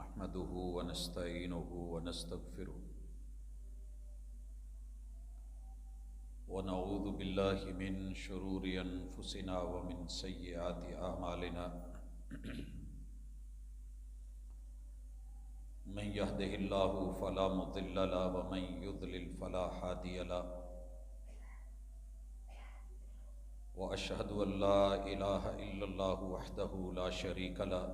نحمده ونستعينه ونستغفره ونعوذ بالله من شرور أنفسنا ومن سيئات أعمالنا من يهده الله فلا مضل له ومن يضلل فلا هادي له وأشهد أن لا إله إلا الله وحده لا شريك له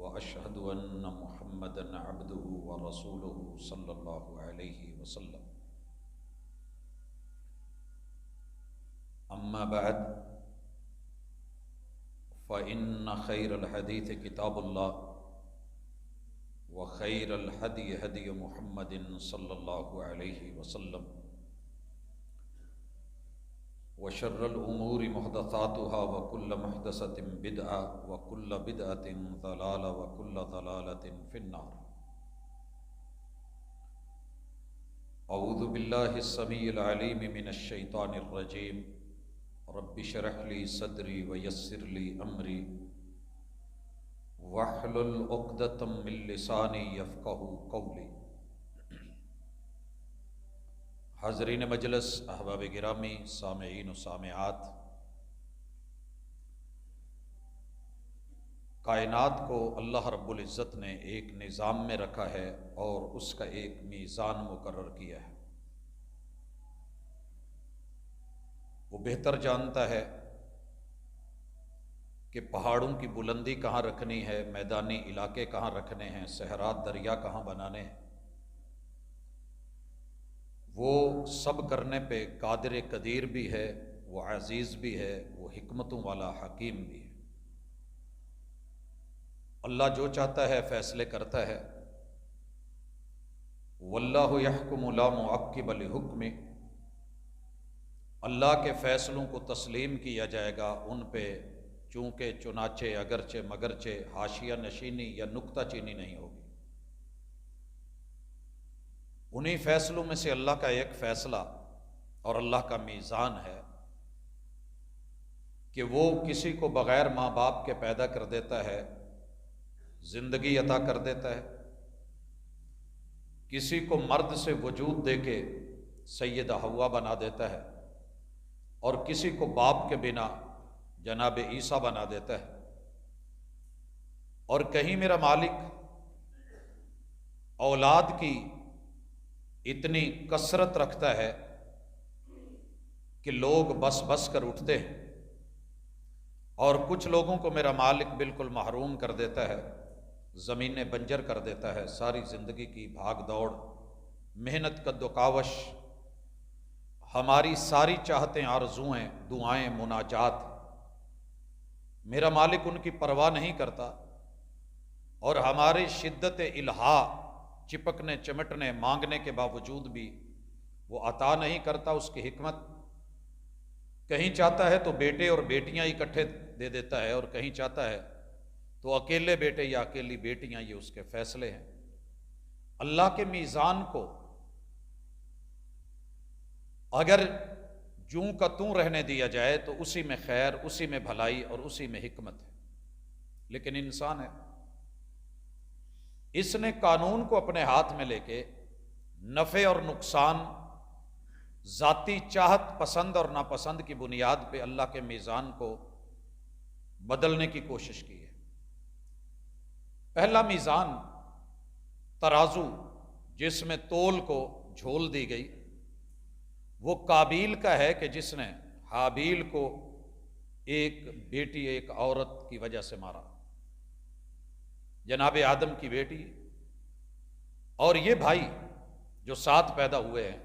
وأشهد أن محمدًا عبده ورسوله صلى الله عليه وسلم أما بعد فإن خير الحديث كتاب الله وخير الهدي هدي محمد صلى الله عليه وسلم وشر الأمور محدثاتها وكل محدثة بدعة وكل بدعة ضلالة وكل ضلالة في النار. أعوذ بالله السميع العليم من الشيطان الرجيم. رب اشرح لي صدري ويسر لي أمري واحلل عقدة من لساني يفقهوا قولي. حاضرین مجلس، احباب گرامی، سامعین و سامعات، کائنات کو اللہ رب العزت نے ایک نظام میں رکھا ہے اور اس کا ایک میزان مقرر کیا ہے۔ وہ بہتر جانتا ہے کہ پہاڑوں کی بلندی کہاں رکھنی ہے، میدانی علاقے کہاں رکھنے ہیں، صحرا دریا کہاں بنانے ہیں۔ وہ سب کرنے پہ قادر قدیر بھی ہے، وہ عزیز بھی ہے، وہ حکمتوں والا حکیم بھی ہے۔ اللہ جو چاہتا ہے فیصلے کرتا ہے۔ واللہ یحکم لا معقب لحکمہ، اللہ کے فیصلوں کو تسلیم کیا جائے گا، ان پہ چونکہ چنانچہ اگرچہ مگرچہ حاشیہ نشینی یا نکتہ چینی نہیں ہوگی۔ انہی فیصلوں میں سے اللہ کا ایک فیصلہ اور اللہ کا میزان ہے کہ وہ کسی کو بغیر ماں باپ کے پیدا کر دیتا ہے، زندگی عطا کر دیتا ہے، کسی کو مرد سے وجود دے کے سیدہ حوا بنا دیتا ہے، اور کسی کو باپ کے بنا جناب عیسیٰ بنا دیتا ہے۔ اور کہیں میرا مالک اولاد کی اتنی کثرت رکھتا ہے کہ لوگ بس بس کر اٹھتے ہیں، اور کچھ لوگوں کو میرا مالک بالکل محروم کر دیتا ہے، زمینیں بنجر کر دیتا ہے۔ ساری زندگی کی بھاگ دوڑ، محنت کا کاوش، ہماری ساری چاہتیں، آرزوئیں، دعائیں، مناجات، میرا مالک ان کی پرواہ نہیں کرتا، اور ہماری شدت الہا، چپکنے چمٹنے مانگنے کے باوجود بھی وہ عطا نہیں کرتا۔ اس کی حکمت کہیں چاہتا ہے تو بیٹے اور بیٹیاں اکٹھے دے دیتا ہے، اور کہیں چاہتا ہے تو اکیلے بیٹے یا اکیلی بیٹیاں، یہ اس کے فیصلے ہیں۔ اللہ کے میزان کو اگر جوں کا توں رہنے دیا جائے تو اسی میں خیر، اسی میں بھلائی اور اسی میں حکمت ہے، لیکن انسان ہے، اس نے قانون کو اپنے ہاتھ میں لے کے نفع اور نقصان، ذاتی چاہت، پسند اور ناپسند کی بنیاد پہ اللہ کے میزان کو بدلنے کی کوشش کی ہے۔ پہلا میزان ترازو، جس میں تول کو جھول دی گئی، وہ قابیل کا ہے کہ جس نے حابیل کو ایک بیٹی، ایک عورت کی وجہ سے مارا، جناب آدم کی بیٹی، اور یہ بھائی جو ساتھ پیدا ہوئے ہیں،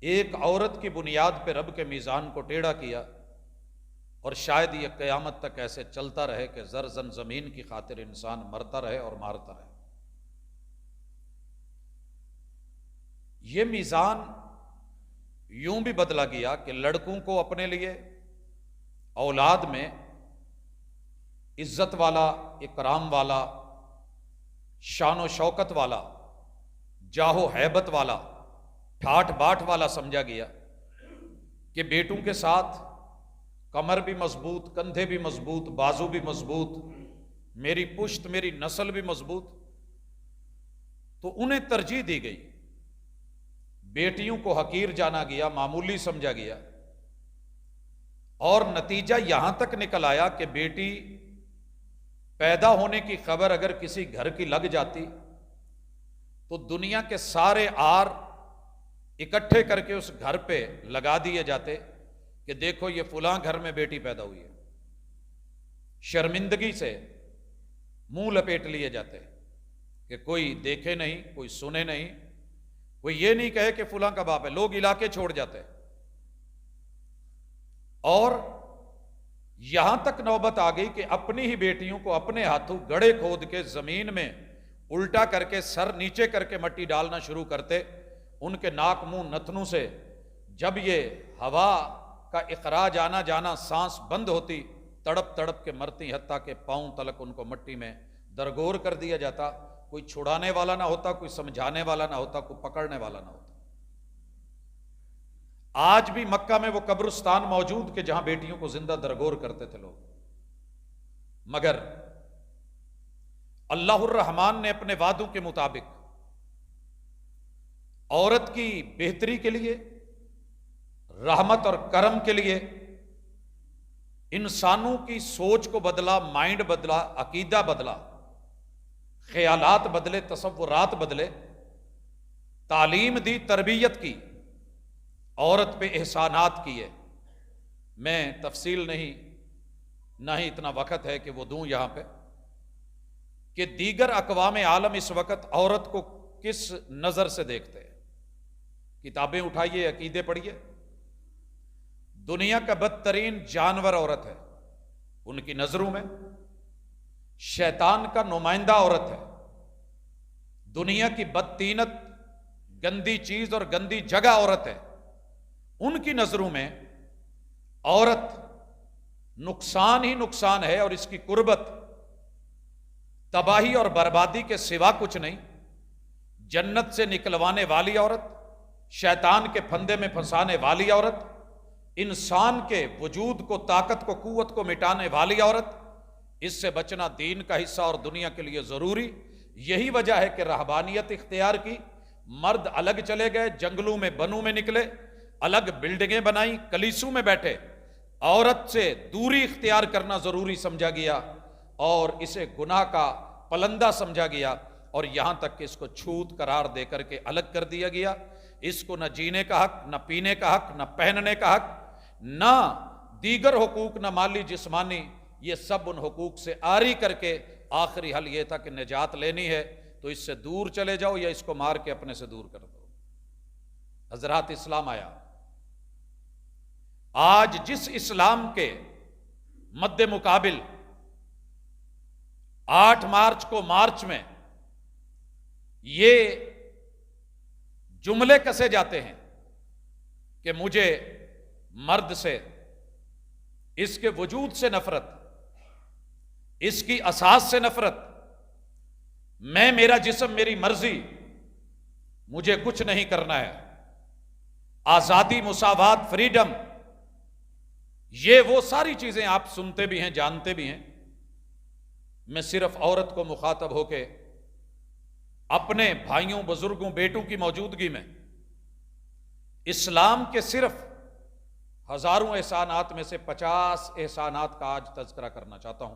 ایک عورت کی بنیاد پہ رب کے میزان کو ٹیڑھا کیا، اور شاید یہ قیامت تک ایسے چلتا رہے کہ زرزن زمین کی خاطر انسان مرتا رہے اور مارتا رہے۔ یہ میزان یوں بھی بدلا گیا کہ لڑکوں کو اپنے لیے اولاد میں عزت والا، اکرام والا، شان و شوکت والا، جاہ و ہیبت والا، ٹھاٹ باٹ والا سمجھا گیا کہ بیٹوں کے ساتھ کمر بھی مضبوط، کندھے بھی مضبوط، بازو بھی مضبوط، میری پشت، میری نسل بھی مضبوط، تو انہیں ترجیح دی گئی، بیٹیوں کو حقیر جانا گیا، معمولی سمجھا گیا، اور نتیجہ یہاں تک نکل آیا کہ بیٹی پیدا ہونے کی خبر اگر کسی گھر کی لگ جاتی تو دنیا کے سارے آر اکٹھے کر کے اس گھر پہ لگا دیے جاتے کہ دیکھو یہ فلاں گھر میں بیٹی پیدا ہوئی ہے۔ شرمندگی سے منہ لپیٹ لیے جاتے کہ کوئی دیکھے نہیں، کوئی سنے نہیں، کوئی یہ نہیں کہے کہ فلاں کا باپ ہے، لوگ علاقے چھوڑ جاتے۔ اور یہاں تک نوبت آ گئی کہ اپنی ہی بیٹیوں کو اپنے ہاتھوں گڑھے کھود کے زمین میں الٹا کر کے سر نیچے کر کے مٹی ڈالنا شروع کرتے۔ ان کے ناک منہ نتنوں سے جب یہ ہوا کا اخراج آنا جانا، سانس بند ہوتی، تڑپ تڑپ کے مرتی، حتیٰ کہ پاؤں تلک ان کو مٹی میں درگور کر دیا جاتا۔ کوئی چھڑانے والا نہ ہوتا، کوئی سمجھانے والا نہ ہوتا، کوئی پکڑنے والا نہ ہوتا۔ آج بھی مکہ میں وہ قبرستان موجود کہ جہاں بیٹیوں کو زندہ درگور کرتے تھے لوگ، مگر اللہ الرحمن نے اپنے وعدوں کے مطابق عورت کی بہتری کے لیے، رحمت اور کرم کے لیے انسانوں کی سوچ کو بدلا، مائنڈ بدلا، عقیدہ بدلا، خیالات بدلے، تصورات بدلے، تعلیم دی، تربیت کی، عورت پہ احسانات کیے۔ میں تفصیل نہیں، نہ ہی اتنا وقت ہے کہ وہ دوں یہاں پہ، کہ دیگر اقوام عالم اس وقت عورت کو کس نظر سے دیکھتے ہیں۔ کتابیں اٹھائیے، عقیدے پڑھیے۔ دنیا کا بدترین جانور عورت ہے ان کی نظروں میں، شیطان کا نمائندہ عورت ہے، دنیا کی بدتینت، گندی چیز اور گندی جگہ عورت ہے۔ ان کی نظروں میں عورت نقصان ہی نقصان ہے، اور اس کی قربت تباہی اور بربادی کے سوا کچھ نہیں۔ جنت سے نکلوانے والی عورت، شیطان کے پھندے میں پھنسانے والی عورت، انسان کے وجود کو، طاقت کو، قوت کو مٹانے والی عورت۔ اس سے بچنا دین کا حصہ اور دنیا کے لیے ضروری۔ یہی وجہ ہے کہ رہبانیت اختیار کی، مرد الگ چلے گئے، جنگلوں میں، بنوں میں نکلے، الگ بلڈنگیں بنائیں، کلیسوں میں بیٹھے۔ عورت سے دوری اختیار کرنا ضروری سمجھا گیا اور اسے گناہ کا پلندہ سمجھا گیا، اور یہاں تک کہ اس کو چھوت قرار دے کر کے الگ کر دیا گیا۔ اس کو نہ جینے کا حق، نہ پینے کا حق، نہ پہننے کا حق، نہ دیگر حقوق، نہ مالی جسمانی، یہ سب ان حقوق سے عاری کر کے آخری حل یہ تھا کہ نجات لینی ہے تو اس سے دور چلے جاؤ یا اس کو مار کے اپنے سے دور کر دو۔ حضرات اسلام آیا۔ آج جس اسلام کے مد مقابل 8 مارچ کو مارچ میں یہ جملے کسے جاتے ہیں کہ مجھے مرد سے، اس کے وجود سے نفرت، اس کی اساس سے نفرت، میں، میرا جسم، میری مرضی، مجھے کچھ نہیں کرنا ہے، آزادی، مساوات، فریڈم، یہ وہ ساری چیزیں آپ سنتے بھی ہیں، جانتے بھی ہیں۔ میں صرف عورت کو مخاطب ہو کے اپنے بھائیوں، بزرگوں، بیٹوں کی موجودگی میں اسلام کے صرف ہزاروں احسانات میں سے 50 احسانات کا آج تذکرہ کرنا چاہتا ہوں۔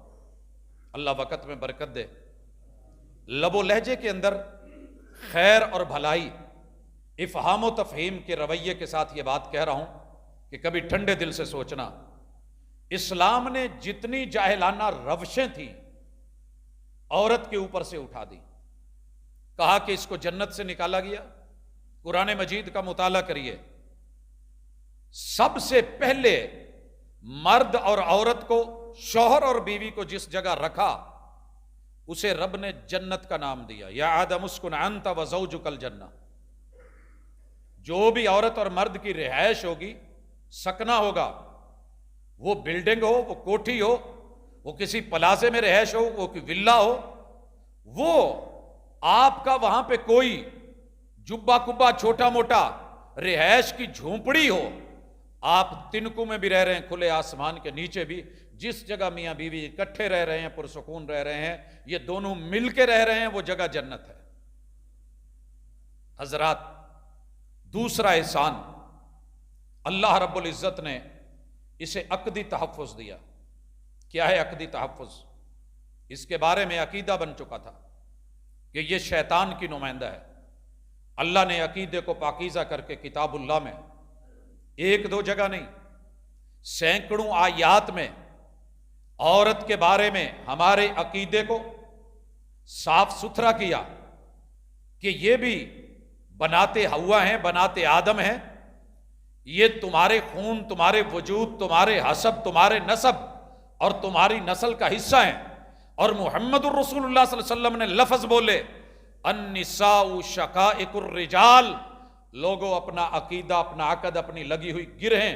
اللہ وقت میں برکت دے۔ لب و لہجے کے اندر خیر اور بھلائی، افہام و تفہیم کے رویے کے ساتھ یہ بات کہہ رہا ہوں کہ کبھی ٹھنڈے دل سے سوچنا۔ اسلام نے جتنی جاہلانہ روشیں تھیں عورت کے اوپر سے اٹھا دی۔ کہا کہ اس کو جنت سے نکالا گیا۔ قرآن مجید کا مطالعہ کریے، سب سے پہلے مرد اور عورت کو، شوہر اور بیوی کو جس جگہ رکھا اسے رب نے جنت کا نام دیا۔ یا آدم اسکن انت وزوجک الجنہ۔ جو بھی عورت اور مرد کی رہائش ہوگی، سکنا ہوگا، وہ بلڈنگ ہو، وہ کوٹھی ہو، وہ کسی پلازے میں رہائش ہو، وہ کوئی ولا ہو، وہ آپ کا وہاں پہ کوئی جبہ کبا چھوٹا موٹا رہائش کی جھونپڑی ہو، آپ تنکوں میں بھی رہ رہے ہیں، کھلے آسمان کے نیچے بھی، جس جگہ میاں بیوی اکٹھے رہ رہے ہیں، پرسکون رہ رہے ہیں، یہ دونوں مل کے رہ رہے ہیں، وہ جگہ جنت ہے۔ حضرات، دوسرا احسان اللہ رب العزت نے اسے عقدی تحفظ دیا۔ کیا ہے عقدی تحفظ؟ اس کے بارے میں عقیدہ بن چکا تھا کہ یہ شیطان کی نمائندہ ہے۔ اللہ نے عقیدے کو پاکیزہ کر کے کتاب اللہ میں ایک دو جگہ نہیں، سینکڑوں آیات میں عورت کے بارے میں ہمارے عقیدے کو صاف ستھرا کیا کہ یہ بھی بناتے ہوا ہیں، بناتے آدم ہیں، یہ تمہارے خون، تمہارے وجود، تمہارے حسب، تمہارے نسب اور تمہاری نسل کا حصہ ہیں۔ اور محمد الرسول اللہ صلی اللہ علیہ وسلم نے لفظ بولے، النساء شقائق الرجال۔ لوگوں اپنا عقیدہ، اپنا عقد، اپنی لگی ہوئی گرہیں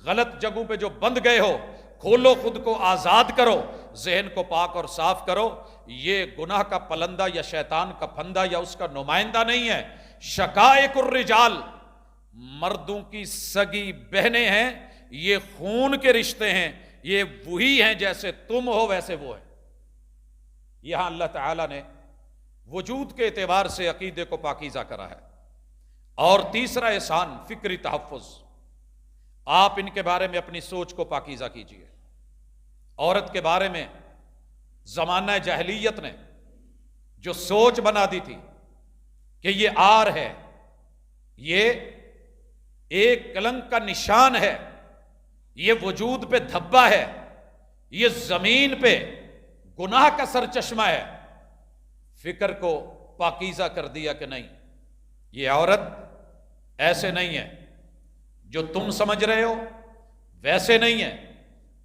غلط جگہوں پہ جو بند گئے ہو، کھولو، خود کو آزاد کرو، ذہن کو پاک اور صاف کرو۔ یہ گناہ کا پلندہ یا شیطان کا پھندہ یا اس کا نمائندہ نہیں ہے۔ شقائق الرجال مردوں کی سگی بہنیں ہیں، یہ خون کے رشتے ہیں، یہ وہی ہیں جیسے تم ہو ویسے وہ ہیں۔ یہاں اللہ تعالیٰ نے وجود کے اعتبار سے عقیدے کو پاکیزہ کرا ہے۔ اور تیسرا احسان فکری تحفظ۔ آپ ان کے بارے میں اپنی سوچ کو پاکیزہ کیجئے۔ عورت کے بارے میں زمانہ جاہلیت نے جو سوچ بنا دی تھی کہ یہ عار ہے، یہ ایک کلنک کا نشان ہے، یہ وجود پہ دھبا ہے، یہ زمین پہ گناہ کا سرچشمہ ہے، فکر کو پاکیزہ کر دیا کہ نہیں، یہ عورت ایسے نہیں ہے، جو تم سمجھ رہے ہو ویسے نہیں ہے۔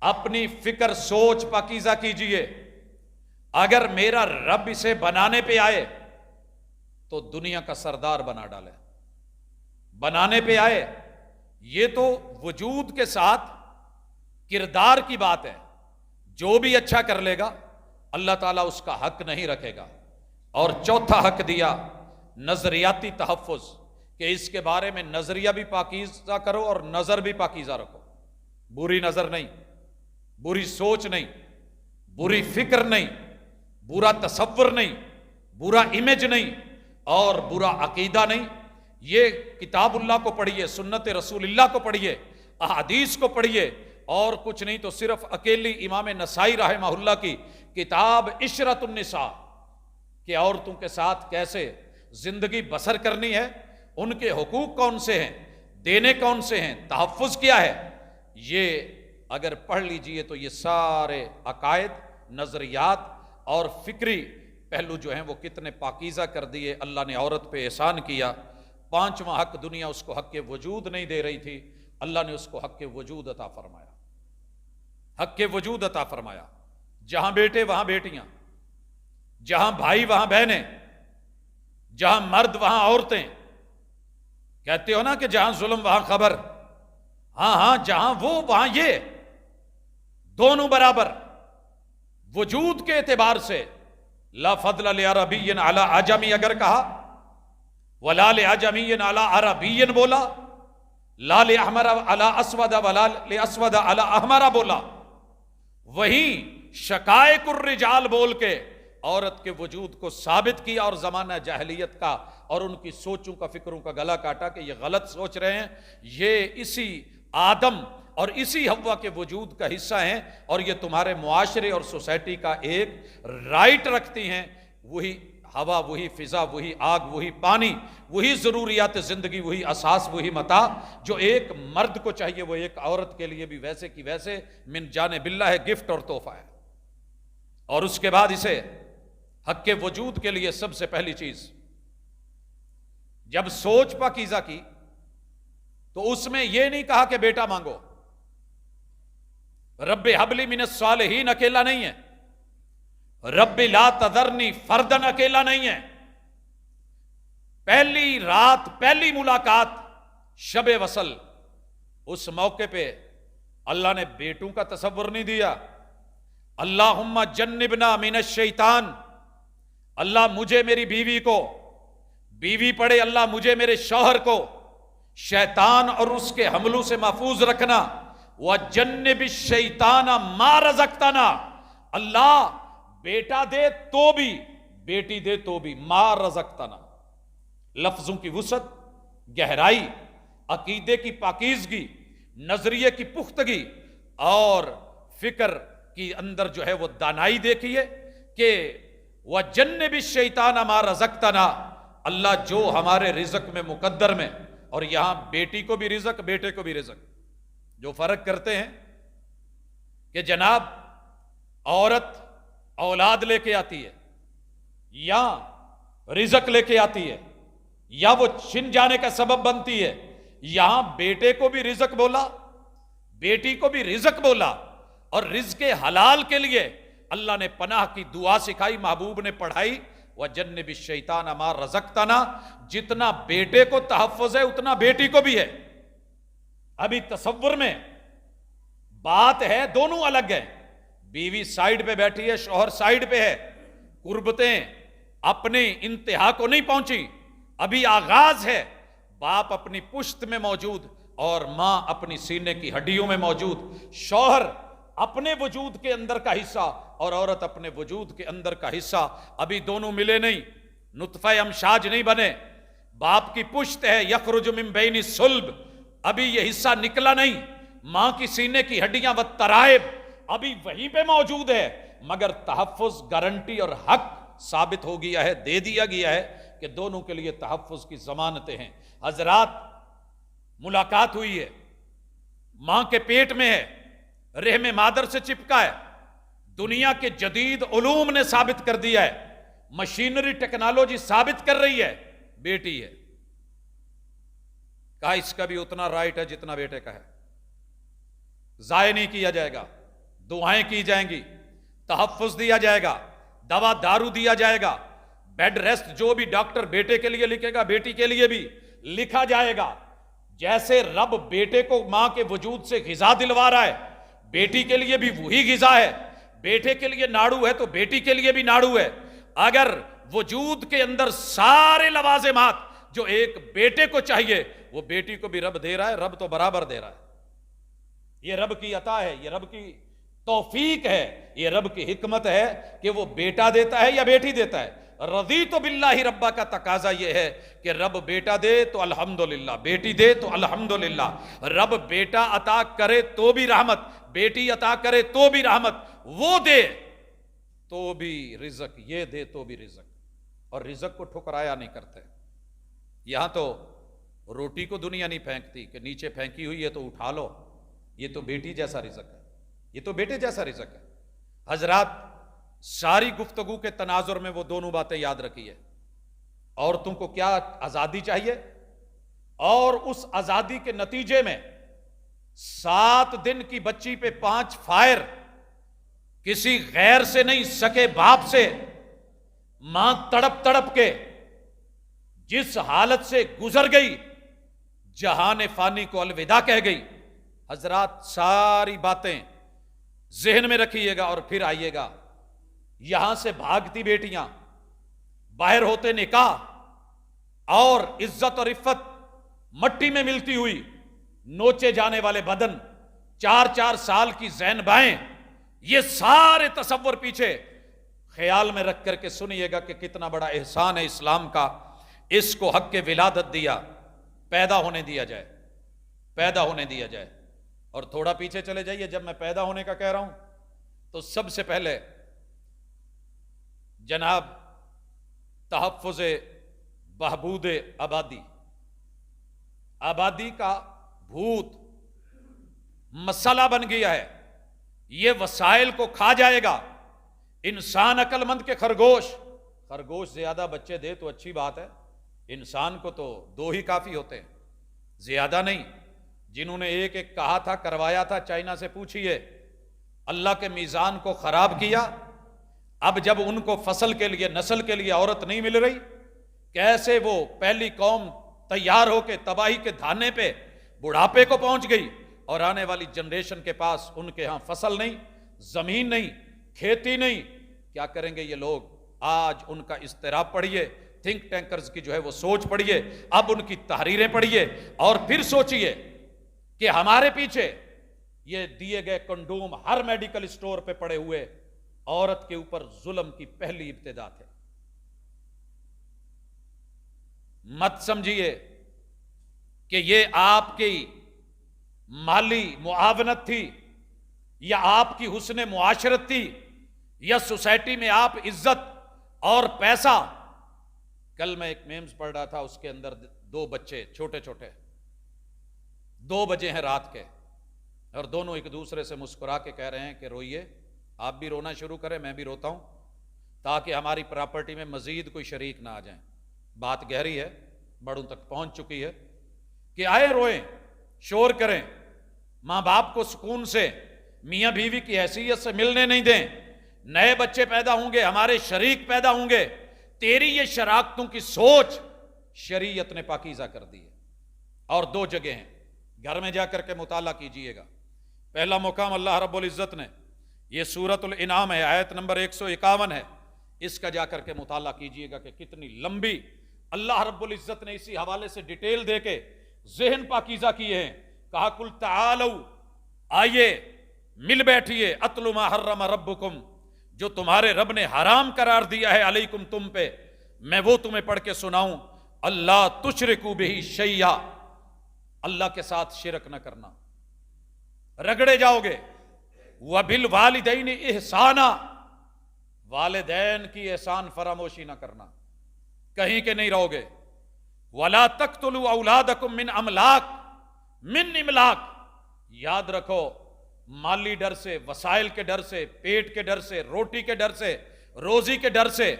اپنی فکر سوچ پاکیزہ کیجئے۔ اگر میرا رب اسے بنانے پہ آئے تو دنیا کا سردار بنا ڈالے، بنانے پہ آئے، یہ تو وجود کے ساتھ کردار کی بات ہے، جو بھی اچھا کر لے گا اللہ تعالیٰ اس کا حق نہیں رکھے گا۔ اور چوتھا حق دیا نظریاتی تحفظ، کہ اس کے بارے میں نظریہ بھی پاکیزہ کرو اور نظر بھی پاکیزہ رکھو۔ بری نظر نہیں، بری سوچ نہیں، بری فکر نہیں، برا تصور نہیں، برا امیج نہیں اور برا عقیدہ نہیں۔ یہ کتاب اللہ کو پڑھیے، سنت رسول اللہ کو پڑھیے، احادیث کو پڑھیے، اور کچھ نہیں تو صرف اکیلی امام نسائی رحمہ اللہ کی کتاب عشرۃ النساء کہ عورتوں کے ساتھ کیسے زندگی بسر کرنی ہے، ان کے حقوق کون سے ہیں، دینے کون سے ہیں، تحفظ کیا ہے، یہ اگر پڑھ لیجئے تو یہ سارے عقائد، نظریات اور فکری پہلو جو ہیں وہ کتنے پاکیزہ کر دیے۔ اللہ نے عورت پہ احسان کیا۔ پانچواں حق، دنیا اس کو حق وجود نہیں دے رہی تھی، اللہ نے اس کو حق وجود عطا فرمایا، حق وجود عطا فرمایا۔ جہاں بیٹے وہاں بیٹیاں، جہاں بھائی وہاں بہنیں، جہاں مرد وہاں عورتیں۔ کہتے ہو نا کہ جہاں ظلم وہاں خبر، ہاں جہاں وہ وہاں یہ، دونوں برابر۔ وجود کے اعتبار سے لا فضل لعربی علی عجمی اگر کہا، ولا لعجمی علی عربی بولا، لا لأحمر علی اسود ولا لأسود علی احمر بولا، وہیں شقائق الرجال بول کے عورت کے وجود کو ثابت کیا اور زمانہ جاہلیت کا اور ان کی سوچوں کا، فکروں کا گلا کاٹا کہ یہ غلط سوچ رہے ہیں، یہ اسی آدم اور اسی حوا کے وجود کا حصہ ہیں اور یہ تمہارے معاشرے اور سوسائٹی کا ایک رائٹ رکھتی ہیں۔ وہی ہوا، وہی فضا، وہی آگ، وہی پانی، وہی ضروریات زندگی، وہی اساس، وہی متاع جو ایک مرد کو چاہیے وہ ایک عورت کے لیے بھی ویسے کی ویسے من جانب اللہ گفٹ اور تحفہ ہے۔ اور اس کے بعد اسے حق کے وجود کے لیے سب سے پہلی چیز، جب سوچ پاکیزہ کی تو اس میں یہ نہیں کہا کہ بیٹا مانگو، رب ہب لی من الصالحین اکیلا نہیں ہے، رب لا تذرنی فردن اکیلا نہیں ہے۔ پہلی رات، پہلی ملاقات شب وصل، اس موقع پہ اللہ نے بیٹوں کا تصور نہیں دیا۔ اللہم جنبنا من الشیطان، اللہ مجھے میری بیوی کو، بیوی پڑھے اللہ مجھے میرے شوہر کو شیطان اور اس کے حملوں سے محفوظ رکھنا۔ وَجَنِّبِ الشَّيْطَانَ مَا رَزَقْتَنَا، اللہ بیٹا دے تو بھی، بیٹی دے تو بھی، ما رزقتنا، لفظوں کی وسعت، گہرائی، عقیدے کی پاکیزگی، نظریے کی پختگی اور فکر کی اندر جو ہے وہ دانائی دیکھیے کہ وَجَنِّبِ الشَّيْطَانَ مَا رَزَقْتَنَا، اللہ جو ہمارے رزق میں مقدر میں، اور یہاں بیٹی کو بھی رزق، بیٹے کو بھی رزق، جو فرق کرتے ہیں کہ جناب عورت اولاد لے کے آتی ہے یا رزق لے کے آتی ہے یا وہ چھن جانے کا سبب بنتی ہے، یہاں بیٹے کو بھی رزق بولا، بیٹی کو بھی رزق بولا، اور رزق حلال کے لیے اللہ نے پناہ کی دعا سکھائی، محبوب نے پڑھائی، وَجَنِّبِ الشَّيْطَانَ مَا رَزَقْتَنَا۔ جتنا بیٹے کو تحفظ ہے اتنا بیٹی کو بھی ہے۔ ابھی تصور میں بات ہے، دونوں الگ ہیں، بیوی سائیڈ پہ بیٹھی ہے، شوہر سائیڈ پہ ہے، قربتیں اپنے انتہا کو نہیں پہنچی، ابھی آغاز ہے، باپ اپنی پشت میں موجود اور ماں اپنی سینے کی ہڈیوں میں موجود، شوہر اپنے وجود کے اندر کا حصہ اور عورت اپنے وجود کے اندر کا حصہ، ابھی دونوں ملے نہیں، نطفہ امشاج نہیں بنے، باپ کی پشت ہے، یخرج من بین الصلب، ابھی یہ حصہ نکلا نہیں، ماں کی سینے کی ہڈیاں والترائب ابھی وہیں پہ موجود ہے، مگر تحفظ، گارنٹی اور حق ثابت ہو گیا ہے، دے دیا گیا ہے کہ دونوں کے لیے تحفظ کی ضمانتیں ہیں۔ حضرات ملاقات ہوئی ہے، ماں کے پیٹ میں ہے، رحم مادر سے چپکا ہے، دنیا کے جدید علوم نے ثابت کر دیا ہے، مشینری ٹیکنالوجی ثابت کر رہی ہے بیٹی ہے، کہا اس کا بھی اتنا رائٹ ہے جتنا بیٹے کا ہے، ضائع نہیں کیا جائے گا، دعائیں کی جائیں گی، تحفظ دیا جائے گا، دوا دارو دیا جائے گا، بیڈ ریسٹ جو بھی ڈاکٹر بیٹے کے لیے لکھے گا بیٹی کے لیے بھی لکھا جائے گا۔ جیسے رب بیٹے کو ماں کے وجود سے غذا دلوا رہا ہے، بیٹی کے لیے بھی وہی غذا ہے، بیٹے کے لیے ناڑو ہے تو بیٹی کے لیے بھی ناڑو ہے۔ اگر وجود کے اندر سارے لوازمات جو ایک بیٹے کو چاہیے وہ بیٹی کو بھی رب دے رہا ہے، رب تو برابر دے رہا ہے، یہ رب کی عطا ہے، یہ رب کی توفیق ہے، یہ رب کی حکمت ہے کہ وہ بیٹا دیتا ہے یا بیٹی دیتا ہے۔ رضیت باللہ ربا کا تقاضا یہ ہے کہ رب بیٹا دے تو الحمدللہ، بیٹی دے تو الحمدللہ، رب بیٹا عطا کرے تو بھی رحمت، بیٹی عطا کرے تو بھی رحمت، وہ دے تو بھی رزق، یہ دے تو بھی رزق، اور رزق کو ٹھکرایا نہیں کرتے۔ یہاں تو روٹی کو دنیا نہیں پھینکتی کہ نیچے پھینکی ہوئی ہے تو اٹھا لو، یہ تو بیٹی جیسا رزق ہے، یہ تو بیٹے جیسا رزق ہے۔ حضرات ساری گفتگو کے تناظر میں وہ دونوں باتیں یاد رکھیے، عورتوں کو کیا آزادی چاہیے، اور اس آزادی کے نتیجے میں 7 دن کی بچی پہ 5 فائر، کسی غیر سے نہیں، سکے باپ سے، ماں تڑپ تڑپ کے جس حالت سے گزر گئی، جہان فانی کو الوداع کہہ گئی۔ حضرات ساری باتیں ذہن میں رکھیے گا اور پھر آئیے گا، یہاں سے بھاگتی بیٹیاں، باہر ہوتے نکاح، اور عزت اور عفت مٹی میں ملتی ہوئی، نوچے جانے والے بدن، 4 سال کی زینبائیں، یہ سارے تصور پیچھے خیال میں رکھ کر کے سنیے گا کہ کتنا بڑا احسان ہے اسلام کا، اس کو حق کے ولادت دیا، پیدا ہونے دیا جائے، پیدا ہونے دیا جائے۔ اور تھوڑا پیچھے چلے جائیے، جب میں پیدا ہونے کا کہہ رہا ہوں تو سب سے پہلے جناب تحفظ بہبود آبادی، آبادی کا بھوت مسئلہ بن گیا ہے، یہ وسائل کو کھا جائے گا۔ انسان عقل مند کے خرگوش زیادہ بچے دے تو اچھی بات ہے، انسان کو تو 2 ہی کافی ہوتے ہیں، زیادہ نہیں۔ جنہوں نے ایک کہا تھا، کروایا تھا، چائنا سے پوچھئے، اللہ کے میزان کو خراب کیا۔ اب جب ان کو فصل کے لیے، نسل کے لیے عورت نہیں مل رہی، کیسے وہ پہلی قوم تیار ہو کے تباہی کے دھانے پہ بڑھاپے کو پہنچ گئی، اور آنے والی جنریشن کے پاس ان کے ہاں فصل نہیں، زمین نہیں، کھیتی نہیں، کیا کریں گے یہ لوگ؟ آج ان کا اضطراب پڑھیے، تھنک ٹینکرز کی جو ہے وہ سوچ پڑھیے، اب ان کی تحریریں پڑھیے، اور پھر سوچئے کہ ہمارے پیچھے یہ دیے گئے کنڈوم ہر میڈیکل اسٹور پہ پڑے ہوئے عورت کے اوپر ظلم کی پہلی ابتدا تھے۔ مت سمجھیے کہ یہ آپ کی مالی معاونت تھی یا آپ کی حسن معاشرت تھی یا سوسائٹی میں آپ عزت اور پیسہ. کل میں ایک میمز پڑھ رہا تھا، اس کے اندر 2 بچے چھوٹے چھوٹے، 2 بجے ہیں رات کے، اور دونوں ایک دوسرے سے مسکرا کے کہہ رہے ہیں کہ روئیے، آپ بھی رونا شروع کریں، میں بھی روتا ہوں، تاکہ ہماری پراپرٹی میں مزید کوئی شریک نہ آ جائیں. بات گہری ہے، بڑوں تک پہنچ چکی ہے کہ آئے روئیں، شور کریں، ماں باپ کو سکون سے میاں بیوی کی حیثیت سے ملنے نہیں دیں. نئے بچے پیدا ہوں گے، ہمارے شریک پیدا ہوں گے. تیری یہ شراکتوں کی سوچ شریعت نے پاکیزہ کر دی ہے. اور 2 جگہ ہیں، گھر میں جا کر کے مطالعہ کیجئے گا. پہلا مقام اللہ رب العزت نے، یہ سورۃ الانعام ہے، آیت نمبر 151 ہے، اس کا جا کر کے مطالعہ کیجئے گا کہ کتنی لمبی اللہ رب العزت نے اسی حوالے سے ڈیٹیل دے کے ذہن پاکیزہ کیے ہیں. کہا قل تعالوا، آئیے مل بیٹھیے، اتل ما حرم ربکم، جو تمہارے رب نے حرام قرار دیا ہے علیکم تم پہ، میں وہ تمہیں پڑھ کے سناؤں. اللہ تشرکوا بہ شیئا، اللہ کے ساتھ شرک نہ کرنا، رگڑے جاؤ گے. وبالوالدین احسانا، والدین کی احسان فراموشی نہ کرنا، کہیں کہ نہیں رہو گے. ولا تقتلوا اولادکم من املاک، من املاک، یاد رکھو مالی ڈر سے، وسائل کے ڈر سے، پیٹ کے ڈر سے، روٹی کے ڈر سے، روزی کے ڈر سے،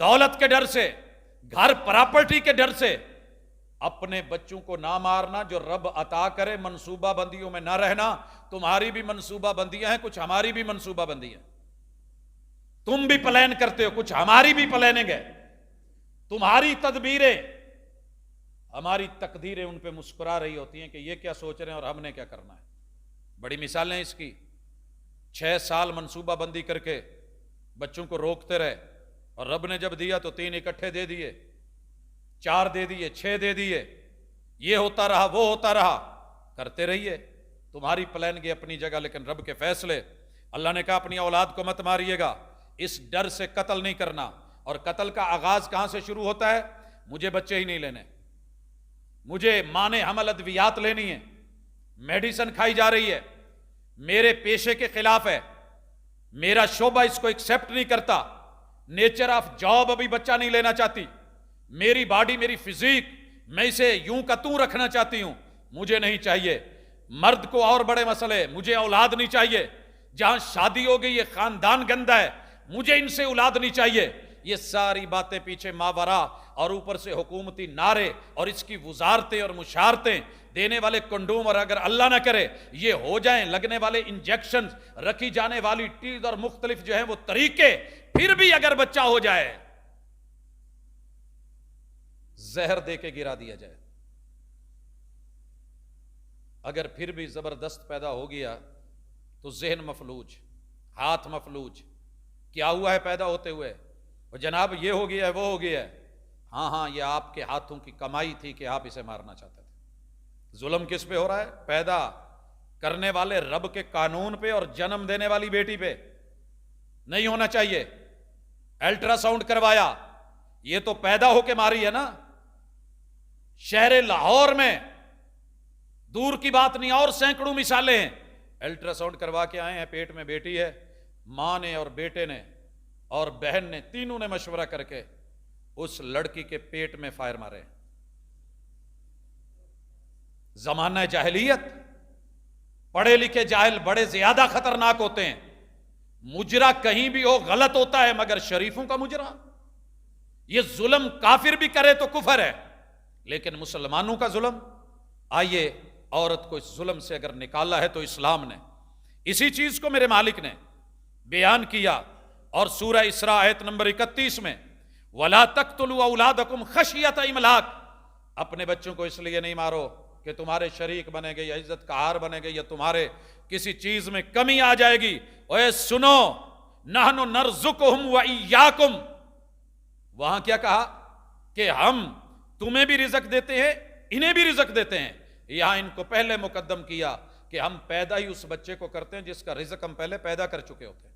دولت کے ڈر سے، گھر پراپرٹی کے ڈر سے اپنے بچوں کو نہ مارنا. جو رب عطا کرے منصوبہ بندیوں میں نہ رہنا. تمہاری بھی منصوبہ بندیاں ہیں، کچھ ہماری بھی منصوبہ بندی ہیں. تم بھی پلان کرتے ہو، کچھ ہماری بھی پلاننگ ہے. تمہاری تدبیریں، ہماری تقدیریں ان پہ مسکرا رہی ہوتی ہیں کہ یہ کیا سوچ رہے ہیں اور ہم نے کیا کرنا ہے. بڑی مثالیں اس کی. 6 سال منصوبہ بندی کر کے بچوں کو روکتے رہے، اور رب نے جب دیا تو 3 اکٹھے دے دیے، 4 دے دیے، 6 دے دیے. یہ ہوتا رہا، وہ ہوتا رہا، کرتے رہیے. تمہاری پلاننگ اپنی جگہ، لیکن رب کے فیصلے. اللہ نے کہا اپنی اولاد کو مت ماریے گا، اس ڈر سے قتل نہیں کرنا. اور قتل کا آغاز کہاں سے شروع ہوتا ہے؟ مجھے بچے ہی نہیں لینے، مجھے مانے حمل ادویات لینی ہے، میڈیسن کھائی جا رہی ہے، میرے پیشے کے خلاف ہے، میرا شعبہ اس کو ایکسیپٹ نہیں کرتا، نیچر آف جاب ابھی بچہ نہیں لینا چاہتی، میری باڈی، میری فزیک، میں اسے یوں کا توں رکھنا چاہتی ہوں، مجھے نہیں چاہیے. مرد کو اور بڑے مسئلے، مجھے اولاد نہیں چاہیے. جہاں شادی ہو گئی، یہ خاندان گندا ہے، مجھے ان سے اولاد نہیں چاہیے. یہ ساری باتیں پیچھے ماورا، اور اوپر سے حکومتی نعرے اور اس کی وزارتیں اور مشارتیں دینے والے کنڈوم، اور اگر اللہ نہ کرے یہ ہو جائیں، لگنے والے انجیکشن، رکھی جانے والی ٹیز اور مختلف جو ہیں وہ طریقے، پھر بھی اگر بچہ ہو جائے زہر دے کے گرا دیا جائے. اگر پھر بھی زبردست پیدا ہو گیا تو ذہن مفلوج، ہاتھ مفلوج. کیا ہوا ہے پیدا ہوتے ہوئے؟ وہ جناب یہ ہو گیا ہے، وہ ہو گیا ہے. ہاں یہ آپ کے ہاتھوں کی کمائی تھی کہ آپ اسے مارنا چاہتے تھے. ظلم کس پہ ہو رہا ہے؟ پیدا کرنے والے رب کے قانون پہ اور جنم دینے والی بیٹی پہ. نہیں ہونا چاہیے. الٹرا ساؤنڈ کروایا، یہ تو پیدا ہو کے ماری ہے نا. شہر لاہور میں، دور کی بات نہیں، اور سینکڑوں مثالیں ہیں. الٹرا ساؤنڈ کروا کے آئے ہیں، پیٹ میں بیٹی ہے، ماں نے اور بیٹے نے اور بہن نے، تینوں نے مشورہ کر کے اس لڑکی کے پیٹ میں فائر مارے. زمانہ جاہلیت. پڑھے لکھے جاہل بڑے زیادہ خطرناک ہوتے ہیں. مجرا کہیں بھی ہو غلط ہوتا ہے، مگر شریفوں کا مجرا، یہ ظلم کافر بھی کرے تو کفر ہے، لیکن مسلمانوں کا ظلم. آئیے عورت کو اس ظلم سے اگر نکالا ہے تو اسلام نے اسی چیز کو میرے مالک نے بیان کیا. اور سورہ اسراء آیت نمبر 31 میں وَلَا تَقْتُلُوا أَوْلَادَكُمْ خَشْيَةَ إِمْلَاقٍ، اپنے بچوں کو اس لیے نہیں مارو کہ تمہارے شریک بنے گے یا عزت کا ہار بنے گے یا تمہارے کسی چیز میں کمی آ جائے گی. اوے سنو، نحن نرزقہم وإیاکم، وہاں کیا کہا کہ ہم تمہیں بھی رزق دیتے ہیں، انہیں بھی رزق دیتے ہیں. یہاں ان کو پہلے مقدم کیا کہ ہم پیدا ہی اس بچے کو کرتے ہیں جس کا رزق ہم پہلے پیدا کر چکے ہوتے ہیں،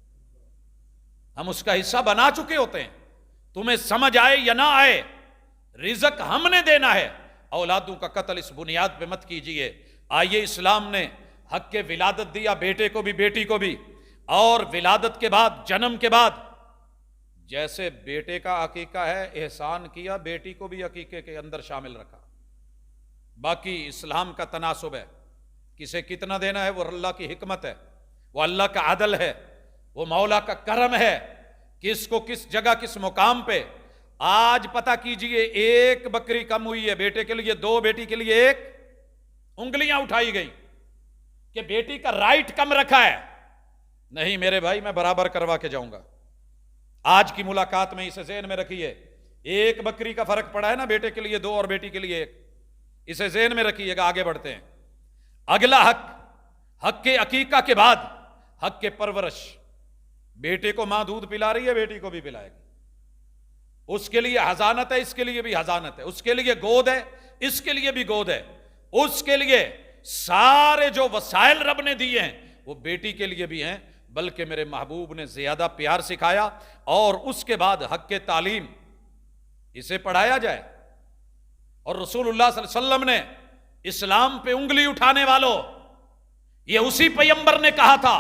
ہم اس کا حصہ بنا چکے ہوتے ہیں. تمہیں سمجھ آئے یا نہ آئے، رزق ہم نے دینا ہے، اولادوں کا قتل اس بنیاد پہ مت کیجئے۔ آئیے اسلام نے حق کے ولادت دیا، بیٹے کو بھی بیٹی کو بھی، اور ولادت کے بعد، جنم کے بعد جیسے بیٹے کا عقیقہ ہے احسان کیا، بیٹی کو بھی عقیقے کے اندر شامل رکھا۔ باقی اسلام کا تناسب ہے، کسے کتنا دینا ہے وہ اللہ کی حکمت ہے، وہ اللہ کا عدل ہے، وہ مولا کا کرم ہے، کس کو کس جگہ کس مقام پہ۔ آج پتہ کیجئے ایک بکری کم ہوئی ہے بیٹے کے لیے، دو بیٹی کے لیے ایک، انگلیاں اٹھائی گئی کہ بیٹی کا رائٹ کم رکھا ہے۔ نہیں میرے بھائی، میں برابر کروا کے جاؤں گا۔ آج کی ملاقات میں اسے ذہن میں رکھیے، ایک بکری کا فرق پڑا ہے نا، بیٹے کے لیے دو اور بیٹی کے لیے ایک، اسے ذہن میں رکھیے گا۔ آگے بڑھتے ہیں۔ اگلا حق، حق کے عقیقہ کے بعد حق کے پرورش۔ بیٹے کو ماں دودھ پلا رہی ہے، بیٹی کو بھی پلائے گی، اس کے لیے حضانت ہے، اس کے لیے بھی حضانت ہے، اس کے لیے گود ہے، اس کے لیے بھی گود ہے، اس کے لیے سارے جو وسائل رب نے دیے ہیں وہ بیٹی کے لیے بھی ہیں، بلکہ میرے محبوب نے زیادہ پیار سکھایا۔ اور اس کے بعد حق کے تعلیم، اسے پڑھایا جائے۔ اور رسول اللہ صلی اللہ علیہ وسلم نے اسلام پہ انگلی اٹھانے والوں، یہ اسی پیغمبر نے کہا تھا،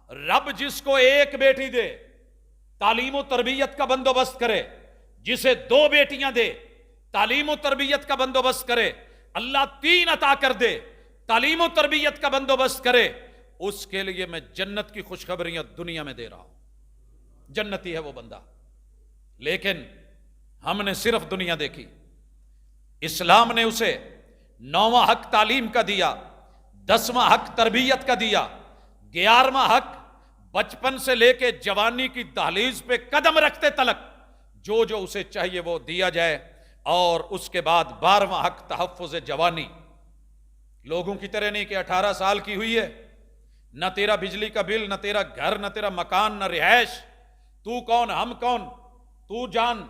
رب جس کو ایک بیٹی دے تعلیم و تربیت کا بندوبست کرے، جسے دو بیٹیاں دے تعلیم و تربیت کا بندوبست کرے، اللہ تین عطا کر دے تعلیم و تربیت کا بندوبست کرے، اس کے لیے میں جنت کی خوشخبریاں دنیا میں دے رہا ہوں، جنتی ہے وہ بندہ۔ لیکن ہم نے صرف دنیا دیکھی، اسلام نے اسے 9واں حق تعلیم کا دیا، 10واں حق تربیت کا دیا، 11واں حق بچپن سے لے کے جوانی کی دہلیز پہ قدم رکھتے تلک جو جو اسے چاہیے وہ دیا جائے، اور اس کے بعد 12واں حق تحفظ جوانی۔ لوگوں کی طرح نہیں کہ 18 سال کی ہوئی ہے، نہ تیرا بجلی کا بل، نہ تیرا گھر، نہ تیرا مکان، نہ رہائش، تو کون ہم کون، تو جان،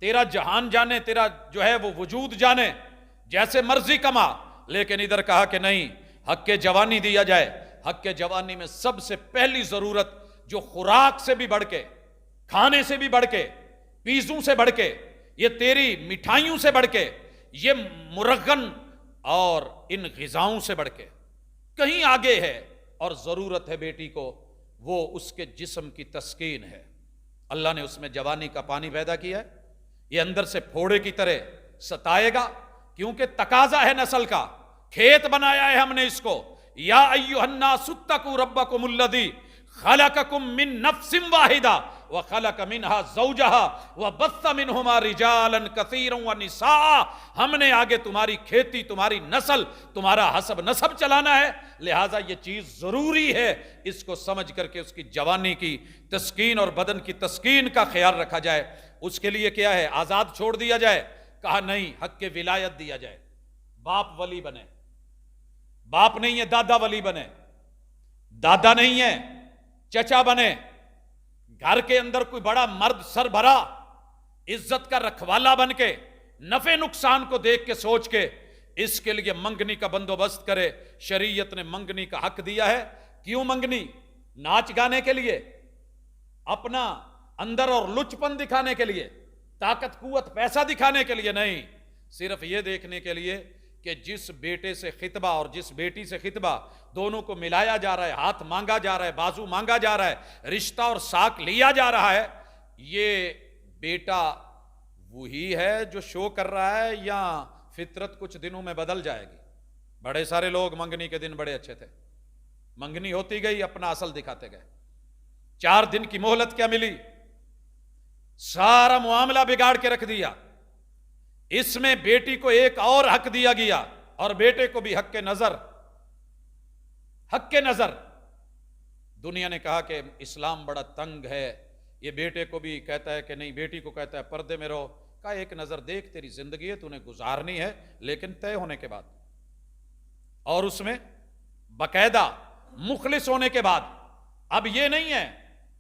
تیرا جہان جانے، تیرا جو ہے وہ وجود جانے، جیسے مرضی کما۔ لیکن ادھر کہا کہ نہیں، حق کے جوانی دیا جائے۔ حق کے جوانی میں سب سے پہلی ضرورت جو خوراک سے بھی بڑھ کے، کھانے سے بھی بڑھ کے، پیزوں سے بڑھ کے، یہ تیری مٹھائیوں سے بڑھ کے، یہ مرغن اور ان غذاؤں سے بڑھ کے کہیں آگے ہے، اور ضرورت ہے بیٹی کو، وہ اس کے جسم کی تسکین ہے۔ اللہ نے اس میں جوانی کا پانی پیدا کیا ہے، یہ اندر سے پھوڑے کی طرح ستائے گا، کیونکہ تقاضا ہے نسل کا، کھیت بنایا ہے ہم نے اس کو۔ یا ایھا الناس اتقوا ربکم الذی خلقکم من نفس واحدہ وخلق منہا زوجہا وبث منہما رجالا کثیرا ونساء۔ ہم نے آگے تمہاری کھیتی، تمہاری نسل، تمہارا حسب نسب چلانا ہے، لہٰذا یہ چیز ضروری ہے، اس کو سمجھ کر کے اس کی جوانی کی تسکین اور بدن کی تسکین کا خیال رکھا جائے۔ اس کے لیے کیا ہے؟ آزاد چھوڑ دیا جائے؟ کہا نہیں، حق کے ولایت دیا جائے۔ باپ ولی بنے، باپ نہیں ہے دادا ولی بنے، دادا نہیں ہے چچا بنے، گھر کے اندر کوئی بڑا مرد سربراہ عزت کا رکھوالا بن کے نفع نقصان کو دیکھ کے سوچ کے اس کے لیے منگنی کا بندوبست کرے۔ شریعت نے منگنی کا حق دیا ہے۔ کیوں منگنی؟ ناچ گانے کے لیے، اپنا اندر اور لچپن دکھانے کے لیے، طاقت قوت پیسہ دکھانے کے لیے نہیں، صرف یہ دیکھنے کے لیے کہ جس بیٹے سے خطبہ اور جس بیٹی سے خطبہ دونوں کو ملایا جا رہا ہے، ہاتھ مانگا جا رہا ہے، بازو مانگا جا رہا ہے، رشتہ اور ساک لیا جا رہا ہے، یہ بیٹا وہی ہے جو شو کر رہا ہے یا فطرت کچھ دنوں میں بدل جائے گی؟ بڑے سارے لوگ منگنی کے دن بڑے اچھے تھے، منگنی ہوتی گئی، اپنا اصل دکھاتے گئے، 4 دن کی مہلت کیا ملی، سارا معاملہ بگاڑ کے رکھ دیا۔ اس میں بیٹی کو ایک اور حق دیا گیا، اور بیٹے کو بھی حق کے نظر۔ حق کے نظر، دنیا نے کہا کہ اسلام بڑا تنگ ہے، یہ بیٹے کو بھی کہتا ہے کہ نہیں، بیٹی کو کہتا ہے پردے میں رہو۔ کہا ایک نظر دیکھ، تیری زندگی ہے، تو نے گزارنی ہے، لیکن طے ہونے کے بعد، اور اس میں باقاعدہ مخلص ہونے کے بعد۔ اب یہ نہیں ہے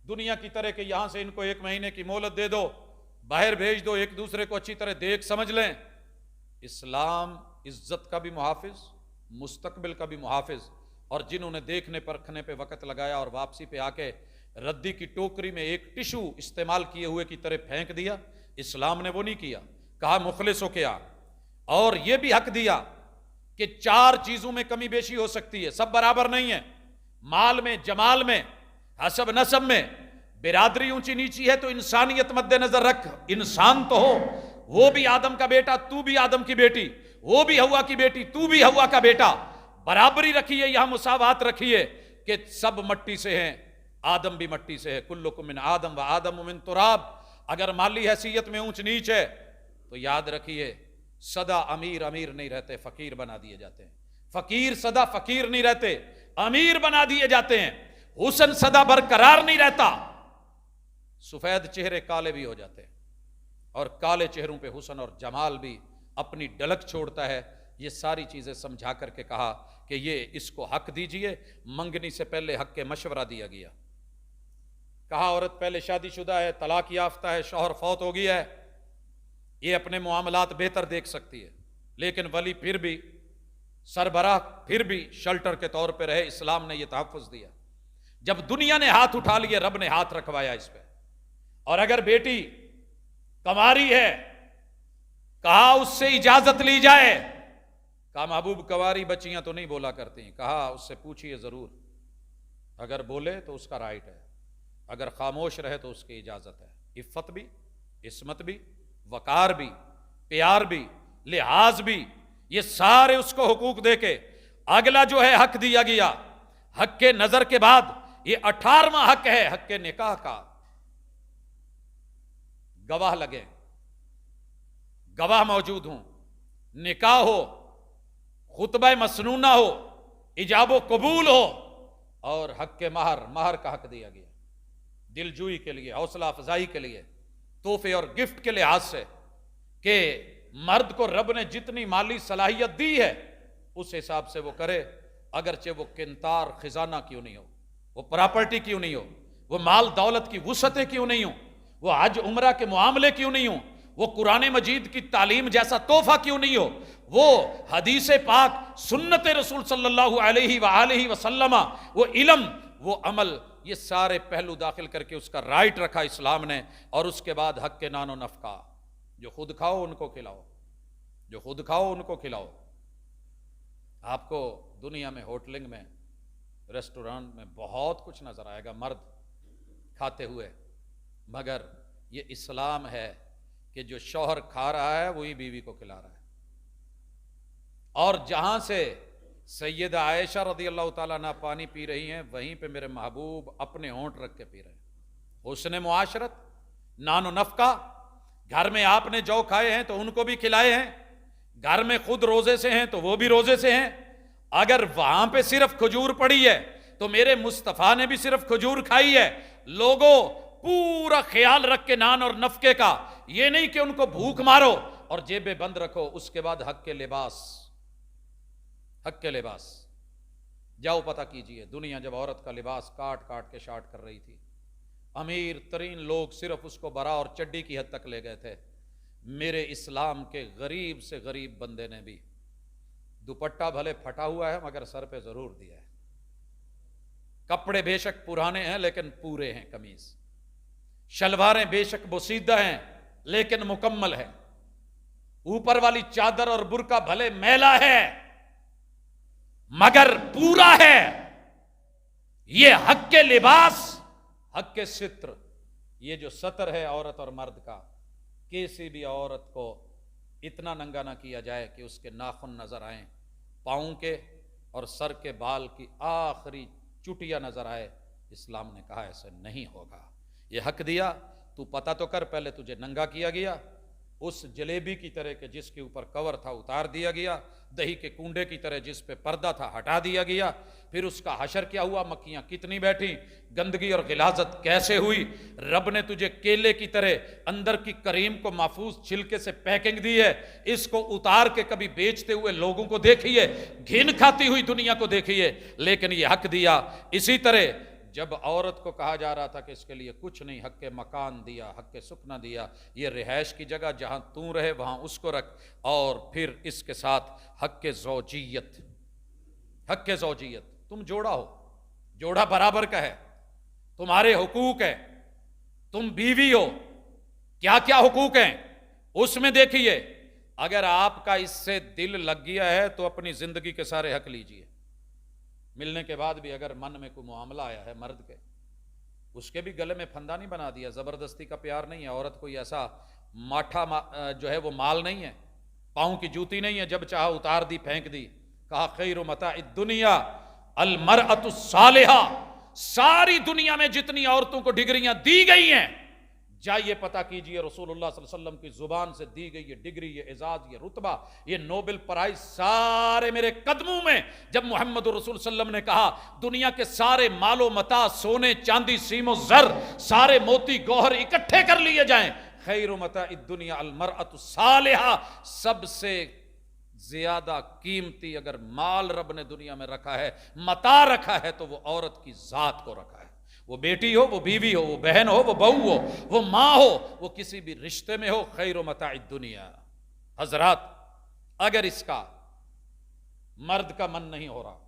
دنیا کی طرح کہ یہاں سے ان کو 1 مہینے کی مہلت دے دو، باہر بھیج دو، ایک دوسرے کو اچھی طرح دیکھ سمجھ لیں۔ اسلام عزت کا بھی محافظ، مستقبل کا بھی محافظ، اور جنہوں نے دیکھنے پرکھنے پہ وقت لگایا اور واپسی پہ آ کے ردی کی ٹوکری میں ایک ٹشو استعمال کیے ہوئے کی طرح پھینک دیا، اسلام نے وہ نہیں کیا۔ کہا مخلص ہو کیا، اور یہ بھی حق دیا کہ 4 چیزوں میں کمی بیشی ہو سکتی ہے، سب برابر نہیں ہے، مال میں، جمال میں، حسب نسب میں، برادری اونچی نیچی ہے تو انسانیت مد نظر رکھ، انسان تو ہو، وہ بھی آدم کا بیٹا، تو بھی آدم کی بیٹی، وہ بھی ہوا کی بیٹی، تو بھی ہوا کا بیٹا، برابری رکھیے، یہاں مساوات رکھیے کہ سب مٹی سے ہیں، آدم بھی مٹی سے ہے، کلکم من آدم و آدم من تراب۔ اگر مالی حیثیت میں اونچ نیچ ہے تو یاد رکھیے سدا امیر امیر نہیں رہتے، فقیر بنا دیے جاتے ہیں، فقیر سدا فقیر نہیں رہتے، امیر بنا دیے جاتے ہیں، حسن سدا برقرار نہیں رہتا، سفید چہرے کالے بھی ہو جاتے ہیں، اور کالے چہروں پہ حسن اور جمال بھی اپنی ڈلک چھوڑتا ہے۔ یہ ساری چیزیں سمجھا کر کے کہا کہ یہ اس کو حق دیجئے۔ منگنی سے پہلے حق کے مشورہ دیا گیا، کہا عورت پہلے شادی شدہ ہے، طلاق یافتہ ہے، شوہر فوت ہو گیا ہے، یہ اپنے معاملات بہتر دیکھ سکتی ہے، لیکن ولی پھر بھی سربراہ پھر بھی شلٹر کے طور پہ رہے، اسلام نے یہ تحفظ دیا۔ جب دنیا نے ہاتھ اٹھا لیے، رب نے ہاتھ رکھوایا اس پہ۔ اور اگر بیٹی کنواری ہے، کہا اس سے اجازت لی جائے، کہا محبوب کنواری بچیاں تو نہیں بولا کرتی، کہا اس سے پوچھئے ضرور، اگر بولے تو اس کا رائٹ ہے، اگر خاموش رہے تو اس کی اجازت ہے، عفت بھی، عصمت بھی، وقار بھی، پیار بھی، لحاظ بھی، یہ سارے اس کو حقوق دے کے اگلا جو ہے حق دیا گیا۔ حق کے نظر کے بعد یہ 18واں حق ہے حق کے نکاح کا۔ گواہ لگے، گواہ موجود ہوں، نکاح ہو، خطبہ مسنونہ ہو، ایجاب و قبول ہو، اور حق کے مہر کا حق دیا گیا، دل جوئی کے لیے، حوصلہ افزائی کے لیے، تحفے اور گفٹ کے لحاظ سے، کہ مرد کو رب نے جتنی مالی صلاحیت دی ہے اس حساب سے وہ کرے، اگرچہ وہ کنتار خزانہ کیوں نہیں ہو، وہ پراپرٹی کیوں نہیں ہو، وہ مال دولت کی وسعتیں کیوں نہیں ہوں، وہ حج عمرہ کے معاملے کیوں نہیں ہوں، وہ قرآن مجید کی تعلیم جیسا تحفہ کیوں نہیں ہو، وہ حدیث پاک سنت رسول صلی اللہ علیہ وآلہ وسلم، وہ علم، وہ عمل، یہ سارے پہلو داخل کر کے اس کا رائٹ رکھا اسلام نے۔ اور اس کے بعد حق کے نان و نفقہ، جو خود کھاؤ ان کو کھلاؤ، جو خود کھاؤ ان کو کھلاؤ۔ آپ کو دنیا میں ہوٹلنگ میں، ریسٹورانٹ میں بہت کچھ نظر آئے گا مرد کھاتے ہوئے، مگر یہ اسلام ہے کہ جو شوہر کھا رہا ہے وہی بیوی کو کھلا رہا ہے۔ اور جہاں سے سیدہ عائشہ رضی اللہ تعالیٰ عنہ پانی پی رہی ہیں، وہیں پہ میرے محبوب اپنے ہونٹ رکھ کے پی رہے ہیں۔ حسن معاشرت، نان و نفقہ، گھر میں آپ نے جو کھائے ہیں تو ان کو بھی کھلائے ہیں، گھر میں خود روزے سے ہیں تو وہ بھی روزے سے ہیں۔ اگر وہاں پہ صرف کھجور پڑی ہے تو میرے مصطفیٰ نے بھی صرف کھجور کھائی ہے۔ لوگوں پورا خیال رکھ کے نان اور نفقے کا، یہ نہیں کہ ان کو بھوک مارو اور جیبیں بند رکھو۔ اس کے بعد حق کے لباس، حق کے لباس، جاؤ پتہ کیجئے دنیا جب عورت کا لباس کاٹ کاٹ کے شارٹ کر رہی تھی، امیر ترین لوگ صرف اس کو برا اور چڈی کی حد تک لے گئے تھے، میرے اسلام کے غریب سے غریب بندے نے بھی دوپٹہ بھلے پھٹا ہوا ہے مگر سر پہ ضرور دیا ہے، کپڑے بے شک پرانے ہیں لیکن پورے ہیں، قمیض شلواریں بے شک بوسیدہ ہیں لیکن مکمل ہے، اوپر والی چادر اور برقع بھلے میلا ہے مگر پورا ہے۔ یہ حق کے لباس، حق کے ستر، یہ جو ستر ہے عورت اور مرد کا، کسی بھی عورت کو اتنا ننگا نہ کیا جائے کہ اس کے ناخن نظر آئیں، پاؤں کے اور سر کے بال کی آخری چٹیا نظر آئے۔ اسلام نے کہا ایسے نہیں ہوگا۔ یہ حق دیا، تو پتہ تو کر، پہلے تجھے ننگا کیا گیا، اس جلیبی کی طرح کہ جس کے اوپر کور تھا اتار دیا گیا، دہی کے کنڈے کی طرح جس پہ پردہ تھا ہٹا دیا گیا، پھر اس کا حشر کیا ہوا، مکھیاں کتنی بیٹھی، گندگی اور غلاظت کیسے ہوئی، رب نے تجھے کیلے کی طرح اندر کی کریم کو محفوظ چھلکے سے پیکنگ دی ہے، اس کو اتار کے کبھی بیچتے ہوئے لوگوں کو دیکھیے، گھن کھاتی ہوئی دنیا کو دیکھیے، لیکن یہ حق دیا۔ اسی طرح جب عورت کو کہا جا رہا تھا کہ اس کے لیے کچھ نہیں، حق مکان دیا، حق سکنا دیا، یہ رہائش کی جگہ جہاں تو رہے وہاں اس کو رکھ، اور پھر اس کے ساتھ حق زوجیت، حق زوجیت، تم جوڑا ہو، جوڑا برابر کا ہے، تمہارے حقوق ہیں، تم بیوی ہو، کیا کیا حقوق ہیں؟ اس میں دیکھیے اگر آپ کا اس سے دل لگ گیا ہے تو اپنی زندگی کے سارے حق لیجئے. ملنے کے بعد بھی اگر من میں کوئی معاملہ آیا ہے مرد کے، اس کے بھی گلے میں پھندا نہیں بنا دیا. زبردستی کا پیار نہیں ہے. عورت کوئی ایسا ماٹھا جو ہے وہ مال نہیں ہے، پاؤں کی جوتی نہیں ہے جب چاہا اتار دی پھینک دی. کہا خیر متاع الدنیا المرأۃ الصالحہ. ساری دنیا میں جتنی عورتوں کو ڈگریاں دی گئی ہیں، جائیے پتہ کیجئے رسول اللہ صلی اللہ علیہ وسلم کی زبان سے دی گئی یہ ڈگری، یہ اعزاز، یہ رتبہ، یہ نوبل پرائز سارے میرے قدموں میں. جب محمد رسول صلی اللہ علیہ وسلم نے کہا دنیا کے سارے مال و متاع، سونے چاندی سیم و زر، سارے موتی گوہر اکٹھے کر لیے جائیں، خیر متاع الدنیا المرأۃ الصالحہ، سب سے زیادہ قیمتی اگر مال رب نے دنیا میں رکھا ہے، متاع رکھا ہے، تو وہ عورت کی ذات کو رکھا ہے. وہ بیٹی ہو، وہ بیوی ہو، وہ بہن ہو، وہ بہو ہو، وہ ماں ہو، وہ کسی بھی رشتے میں ہو، خیر متاع الدنیا. حضرات اگر اس کا مرد کا من نہیں ہو رہا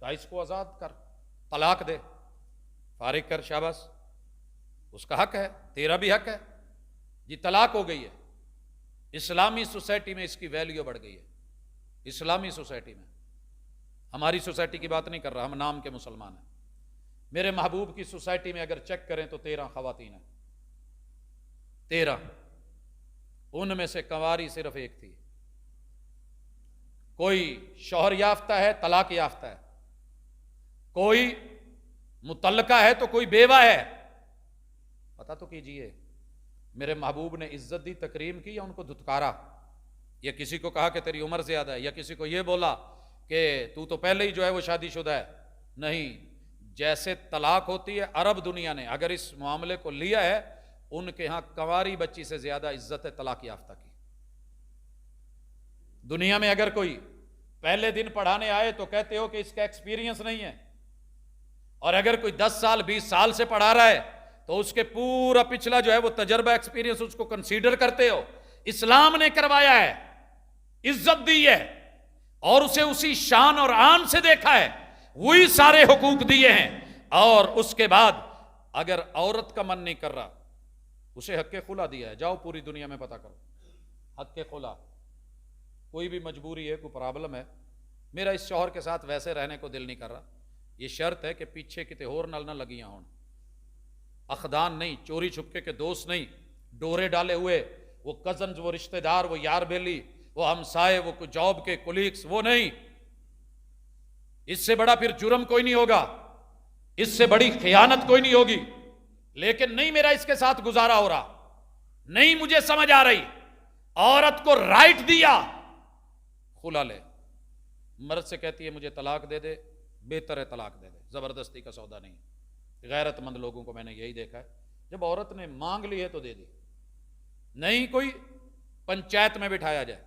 تو اس کو آزاد کر، طلاق دے، فارغ کر، شاباش، اس کا حق ہے، تیرا بھی حق ہے. جی طلاق ہو گئی ہے. اسلامی سوسائٹی میں اس کی ویلیو بڑھ گئی ہے. اسلامی سوسائٹی میں، ہماری سوسائٹی کی بات نہیں کر رہا، ہم نام کے مسلمان ہیں. میرے محبوب کی سوسائٹی میں اگر چیک کریں تو 13 خواتین ہیں. 13. ان میں سے کنواری صرف ایک تھی. کوئی شوہر یافتہ ہے، طلاق یافتہ ہے، کوئی مطلقہ ہے تو کوئی بیوہ ہے. پتہ تو کیجئے میرے محبوب نے عزت دی، تکریم کی، یا ان کو دھتکارا، یا کسی کو کہا کہ تیری عمر زیادہ ہے، یا کسی کو یہ بولا کہ تو پہلے ہی جو ہے وہ شادی شدہ ہے. نہیں، جیسے طلاق ہوتی ہے عرب دنیا نے اگر اس معاملے کو لیا ہے، ان کے ہاں کنواری بچی سے زیادہ عزت ہے طلاق یافتہ کی. دنیا میں اگر کوئی پہلے دن پڑھانے آئے تو کہتے ہو کہ اس کا ایکسپیرینس نہیں ہے، اور اگر کوئی 10 سال 20 سال سے پڑھا رہا ہے تو اس کے پورا پچھلا جو ہے وہ تجربہ، ایکسپیرینس اس کو کنسیڈر کرتے ہو. اسلام نے کروایا ہے، عزت دی ہے، اور اسے اسی شان اور آن سے دیکھا ہے، وہی سارے حقوق دیے ہیں. اور اس کے بعد اگر عورت کا من نہیں کر رہا، اسے حق خلا دیا ہے. جاؤ پوری دنیا میں پتہ کرو، حق خلا. کوئی بھی مجبوری ہے، کوئی پرابلم ہے، میرا اس شوہر کے ساتھ ویسے رہنے کو دل نہیں کر رہا، یہ شرط ہے کہ پیچھے کتے ہور نال نہ لگیاں ہون، اخدان نہیں، چوری چھپکے کے دوست نہیں، ڈورے ڈالے ہوئے وہ کزنز، وہ رشتہ دار، وہ یار بیلی، وہ ہمسائے، وہ جاب کے کولیگز، وہ نہیں. اس سے بڑا پھر جرم کوئی نہیں ہوگا، اس سے بڑی خیانت کوئی نہیں ہوگی. لیکن نہیں، میرا اس کے ساتھ گزارا ہو رہا نہیں، مجھے سمجھ آ رہی. عورت کو رائٹ دیا، خلا لے. مرد سے کہتی ہے مجھے طلاق دے دے، بہتر ہے طلاق دے دے، زبردستی کا سودا نہیں. غیرت مند لوگوں کو میں نے یہی دیکھا ہے، جب عورت نے مانگ لی ہے تو دے دی. نہیں کوئی پنچایت میں بٹھایا جائے،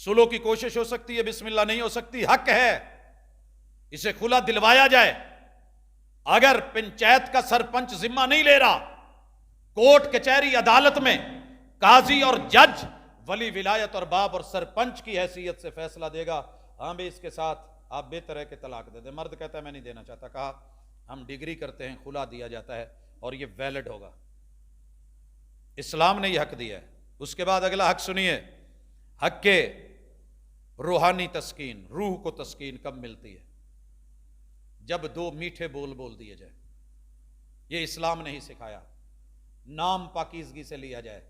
سلو کی کوشش ہو سکتی ہے، بسم اللہ نہیں ہو سکتی، حق ہے اسے کھلا دلوایا جائے. اگر پنچایت کا سرپنچ ذمہ نہیں لے رہا، کورٹ کچہری عدالت میں قاضی اور جج ولی ولایت اور باپ اور سرپنچ کی حیثیت سے فیصلہ دے گا، ہاں بھی اس کے ساتھ آپ بہتر ہے کہ طلاق دے دیں. مرد کہتا ہے میں نہیں دینا چاہتا، کہا ہم ڈگری کرتے ہیں، کھلا دیا جاتا ہے اور یہ ویلڈ ہوگا. اسلام نے یہ حق دیا ہے. اس کے بعد اگلا حق سنیے، حق کے روحانی تسکین. روح کو تسکین کب ملتی ہے؟ جب 2 میٹھے بول بول دیے جائے. یہ اسلام نے ہی سکھایا. نام پاکیزگی سے لیا جائے.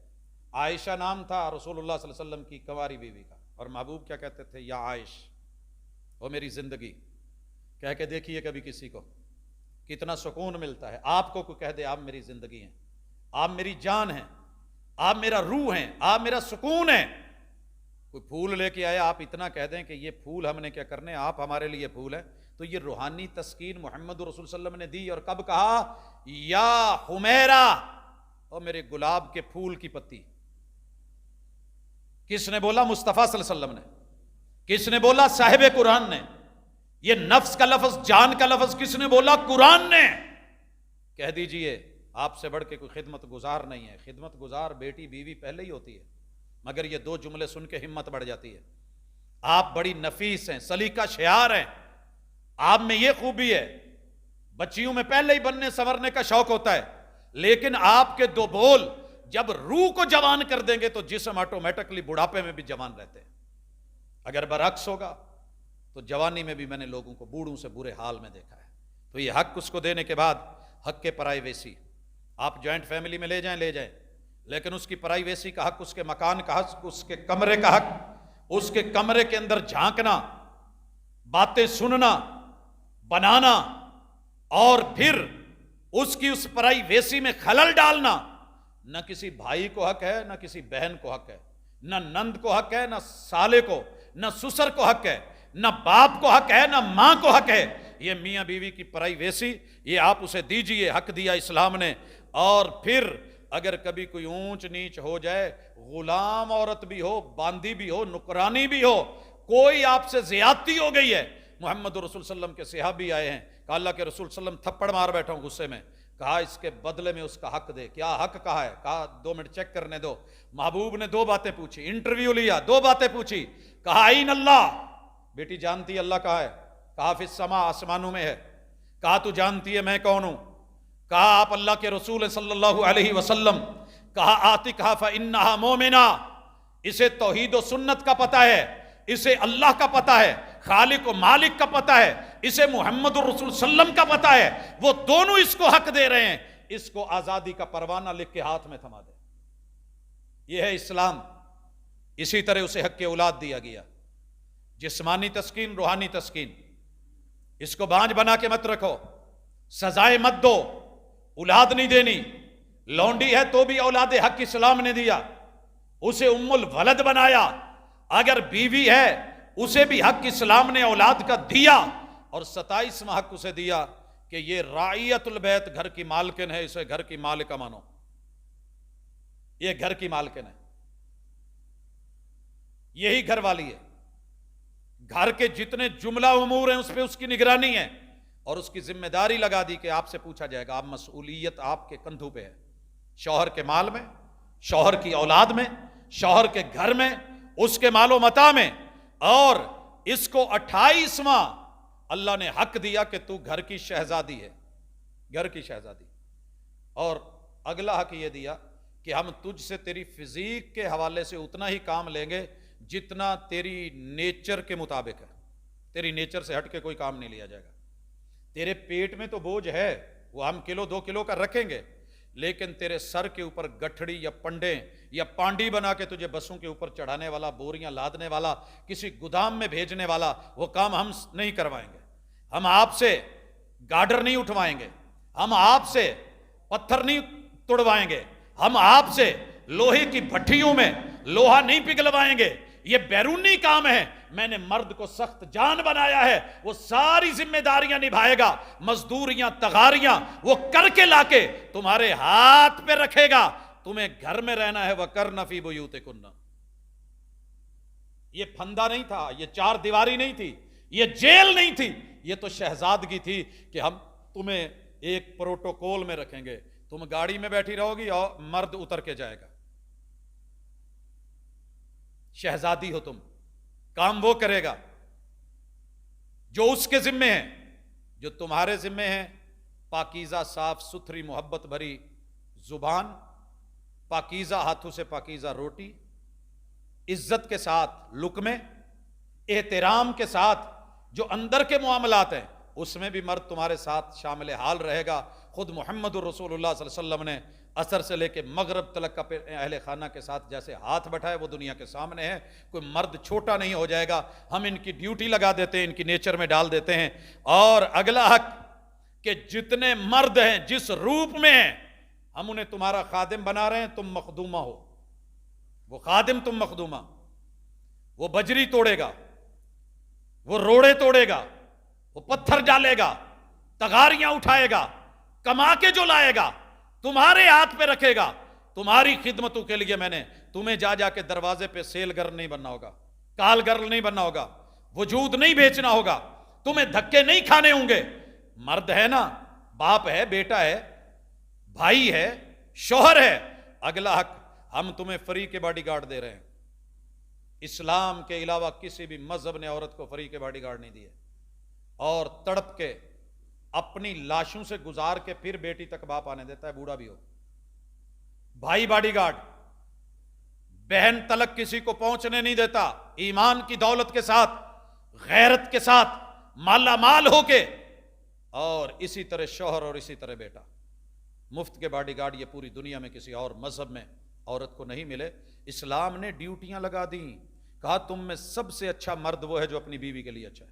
عائشہ نام تھا رسول اللہ صلی اللہ علیہ وسلم کی کنواری بیوی کا، اور محبوب کیا کہتے تھے؟ یا عائش، وہ میری زندگی. کہہ کے دیکھیے کبھی کسی کو کتنا سکون ملتا ہے. آپ کو کوئی کہہ دے آپ میری زندگی ہیں، آپ میری جان ہیں، آپ میرا روح ہیں، آپ میرا سکون ہیں. کوئی پھول لے کے آئے، آپ اتنا کہہ دیں کہ یہ پھول ہم نے کیا کرنے، آپ ہمارے لیے پھول ہیں. تو یہ روحانی تسکین محمد رسول صلی اللہ علیہ وسلم نے دی. اور کب کہا؟ یا حمیرہ، اور میرے گلاب کے پھول کی پتی. کس نے بولا؟ مصطفیٰ صلی اللہ علیہ وسلم نے. کس نے بولا؟ صاحب قرآن نے. یہ نفس کا لفظ، جان کا لفظ کس نے بولا؟ قرآن نے. کہہ دیجئے آپ سے بڑھ کے کوئی خدمت گزار نہیں ہے. خدمت گزار بیٹی بیوی پہلے ہی ہوتی ہے، مگر یہ 2 جملے سن کے ہمت بڑھ جاتی ہے. آپ بڑی نفیس ہیں، سلیقہ شعار ہیں، آپ میں یہ خوبی ہے. بچیوں میں پہلے ہی بننے سنورنے کا شوق ہوتا ہے، لیکن آپ کے 2 بول جب روح کو جوان کر دیں گے تو جسم آٹومیٹکلی بڑھاپے میں بھی جوان رہتے ہیں. اگر برعکس ہوگا تو جوانی میں بھی میں نے لوگوں کو بوڑھوں سے برے حال میں دیکھا ہے. تو یہ حق اس کو دینے کے بعد حق کے پرائیویسی، آپ جوائنٹ فیملی میں لے جائیں، لیکن اس کی پرائیویسی کا حق، اس کے مکان کا حق، اس کے کمرے کا حق، اس کے کمرے کے اندر جھانکنا، باتیں سننا، بنانا، اور پھر اس کی اس پرائیویسی میں خلل ڈالنا، نہ کسی بھائی کو حق ہے، نہ کسی بہن کو حق ہے، نہ نند کو حق ہے، نہ سالے کو، نہ سسر کو حق ہے، نہ باپ کو حق ہے، نہ ماں کو حق ہے. یہ میاں بیوی کی پرائیویسی، یہ آپ اسے دیجئے، حق دیا اسلام نے. اور پھر اگر کبھی کوئی اونچ نیچ ہو جائے، غلام عورت بھی ہو، باندی بھی ہو، نکرانی بھی ہو، کوئی آپ سے زیادتی ہو گئی ہے، محمد رسول صلی اللہ علیہ وسلم کے صحابی آئے ہیں، کہا اللہ کے رسول صلی اللہ علیہ وسلم تھپڑ مار بیٹھا ہوں غصے میں، کہا اس کے بدلے میں اس کا حق دے. کیا حق کہا ہے؟ کہا 2 منٹ چیک کرنے دو. محبوب نے 2 باتیں پوچھی، انٹرویو لیا، 2 باتیں پوچھی. کہا این اللہ، بیٹی جانتی ہے اللہ کہا ہے؟ کہا فی السماء، آسمانوں میں ہے. کہا تو جانتی ہے میں کون ہوں؟ کہا آپ اللہ کے رسول صلی اللہ علیہ وسلم. کہا آتی، کہا فإنہا مومنہ، اسے توحید و سنت کا پتہ ہے، اسے اللہ کا پتہ ہے، خالق و مالک کا پتہ ہے، اسے محمد الرسول صلی اللہ علیہ وسلم کا پتہ ہے. وہ دونوں اس کو حق دے رہے ہیں، اس کو آزادی کا پروانہ لکھ کے ہاتھ میں تھما دے. یہ ہے اسلام. اسی طرح اسے حق اولاد دیا گیا، جسمانی تسکین، روحانی تسکین. اس کو بانجھ بنا کے مت رکھو، سزائے مت دو، اولاد نہیں دینی. لونڈی ہے تو بھی اولاد حق اسلام نے دیا، اسے ام الولد بنایا. اگر بیوی ہے اسے بھی حق اسلام نے اولاد کا دیا، اور 27واں حق اسے دیا کہ یہ رعیت البیت، گھر کی مالکن ہے، اسے گھر کی مالکہ مانو، یہ گھر کی مالکن ہے، یہی گھر والی ہے. گھر کے جتنے جملہ امور ہیں اس پہ اس کی نگرانی ہے، اور اس کی ذمہ داری لگا دی کہ آپ سے پوچھا جائے گا، آپ مسئولیت آپ کے کندھوں پہ ہے. شوہر کے مال میں، شوہر کی اولاد میں، شوہر کے گھر میں، اس کے مال و متاع میں. اور اس کو 28واں اللہ نے حق دیا کہ تو گھر کی شہزادی ہے، گھر کی شہزادی. اور اگلا حق یہ دیا کہ ہم تجھ سے تیری فزیک کے حوالے سے اتنا ہی کام لیں گے جتنا تیری نیچر کے مطابق ہے. تیری نیچر سے ہٹ کے کوئی کام نہیں لیا جائے گا. تیرے پیٹ میں تو بوجھ ہے، وہ ہم 1-2 کلو کا رکھیں گے، لیکن تیرے سر کے اوپر گٹھڑی یا پنڈے یا پانڈی بنا کے تجھے بسوں کے اوپر چڑھانے والا، بوریاں لادنے والا، کسی گودام میں بھیجنے والا، وہ کام ہم نہیں کروائیں گے. ہم آپ سے گارڈر نہیں اٹھوائیں گے، ہم آپ سے پتھر نہیں توڑوائیں گے، ہم آپ سے لوہے کی بھٹیوں میں لوہا نہیں پگھلوائیں گے. یہ بیرونی کام ہے. میں نے مرد کو سخت جان بنایا ہے، وہ ساری ذمہ داریاں نبھائے گا، مزدوریاں، تغاریاں وہ کر کے لا کے تمہارے ہاتھ پہ رکھے گا. تمہیں گھر میں رہنا ہے، وَقَرْنَ فِي بُيُوتِكُنَّ. یہ پھندا نہیں تھا، یہ 4 دیواری نہیں تھی، یہ جیل نہیں تھی، یہ تو شہزادگی تھی کہ ہم تمہیں ایک پروٹوکول میں رکھیں گے. تم گاڑی میں بیٹھی رہو گی اور مرد اتر کے جائے گا. شہزادی ہو تم، کام وہ کرے گا جو اس کے ذمے ہیں. جو تمہارے ذمے ہیں، پاکیزہ، صاف ستھری، محبت بھری زبان، پاکیزہ ہاتھوں سے پاکیزہ روٹی، عزت کے ساتھ لقمے، احترام کے ساتھ جو اندر کے معاملات ہیں اس میں بھی مرد تمہارے ساتھ شامل حال رہے گا. خود محمد الرسول اللہ صلی اللہ علیہ وسلم نے عصر سے لے کے مغرب تلک کا اہل خانہ کے ساتھ جیسے ہاتھ بٹھائے وہ دنیا کے سامنے ہے. کوئی مرد چھوٹا نہیں ہو جائے گا. ہم ان کی ڈیوٹی لگا دیتے ہیں، ان کی نیچر میں ڈال دیتے ہیں. اور اگلا حق کہ جتنے مرد ہیں جس روپ میں ہیں، ہم انہیں تمہارا خادم بنا رہے ہیں، تم مخدومہ ہو. وہ خادم، تم مخدومہ. وہ بجری توڑے گا، وہ روڑے توڑے گا، وہ پتھر ڈالے گا، تغاریاں اٹھائے گا، کما کے جو لائے گا تمہارے ہاتھ پہ رکھے گا. تمہاری خدمتوں کے لیے میں نے تمہیں جا کے دروازے پہ سیل گرل نہیں بننا ہوگا، کال گرل نہیں بننا ہوگا، وجود نہیں بیچنا ہوگا، تمہیں دھکے نہیں کھانے ہوں گے. مرد ہے نا، باپ ہے، بیٹا ہے، بھائی ہے، شوہر ہے. اگلا حق، ہم تمہیں فری کے باڈی گارڈ دے رہے ہیں. اسلام کے علاوہ کسی بھی مذہب نے عورت کو فری کے باڈی گارڈ نہیں دیے. اور تڑپ کے اپنی لاشوں سے گزار کے پھر بیٹی تک باپ آنے دیتا ہے، بوڑھا بھی ہو. بھائی باڈی گارڈ، بہن تلک کسی کو پہنچنے نہیں دیتا، ایمان کی دولت کے ساتھ، غیرت کے ساتھ، مالا مال ہو کے، اور اسی طرح شوہر اور اسی طرح بیٹا۔ مفت کے باڈی گارڈ یہ پوری دنیا میں کسی اور مذہب میں عورت کو نہیں ملے۔ اسلام نے ڈیوٹیاں لگا دیں، کہا تم میں سب سے اچھا مرد وہ ہے جو اپنی بیوی کے لیے اچھا ہے۔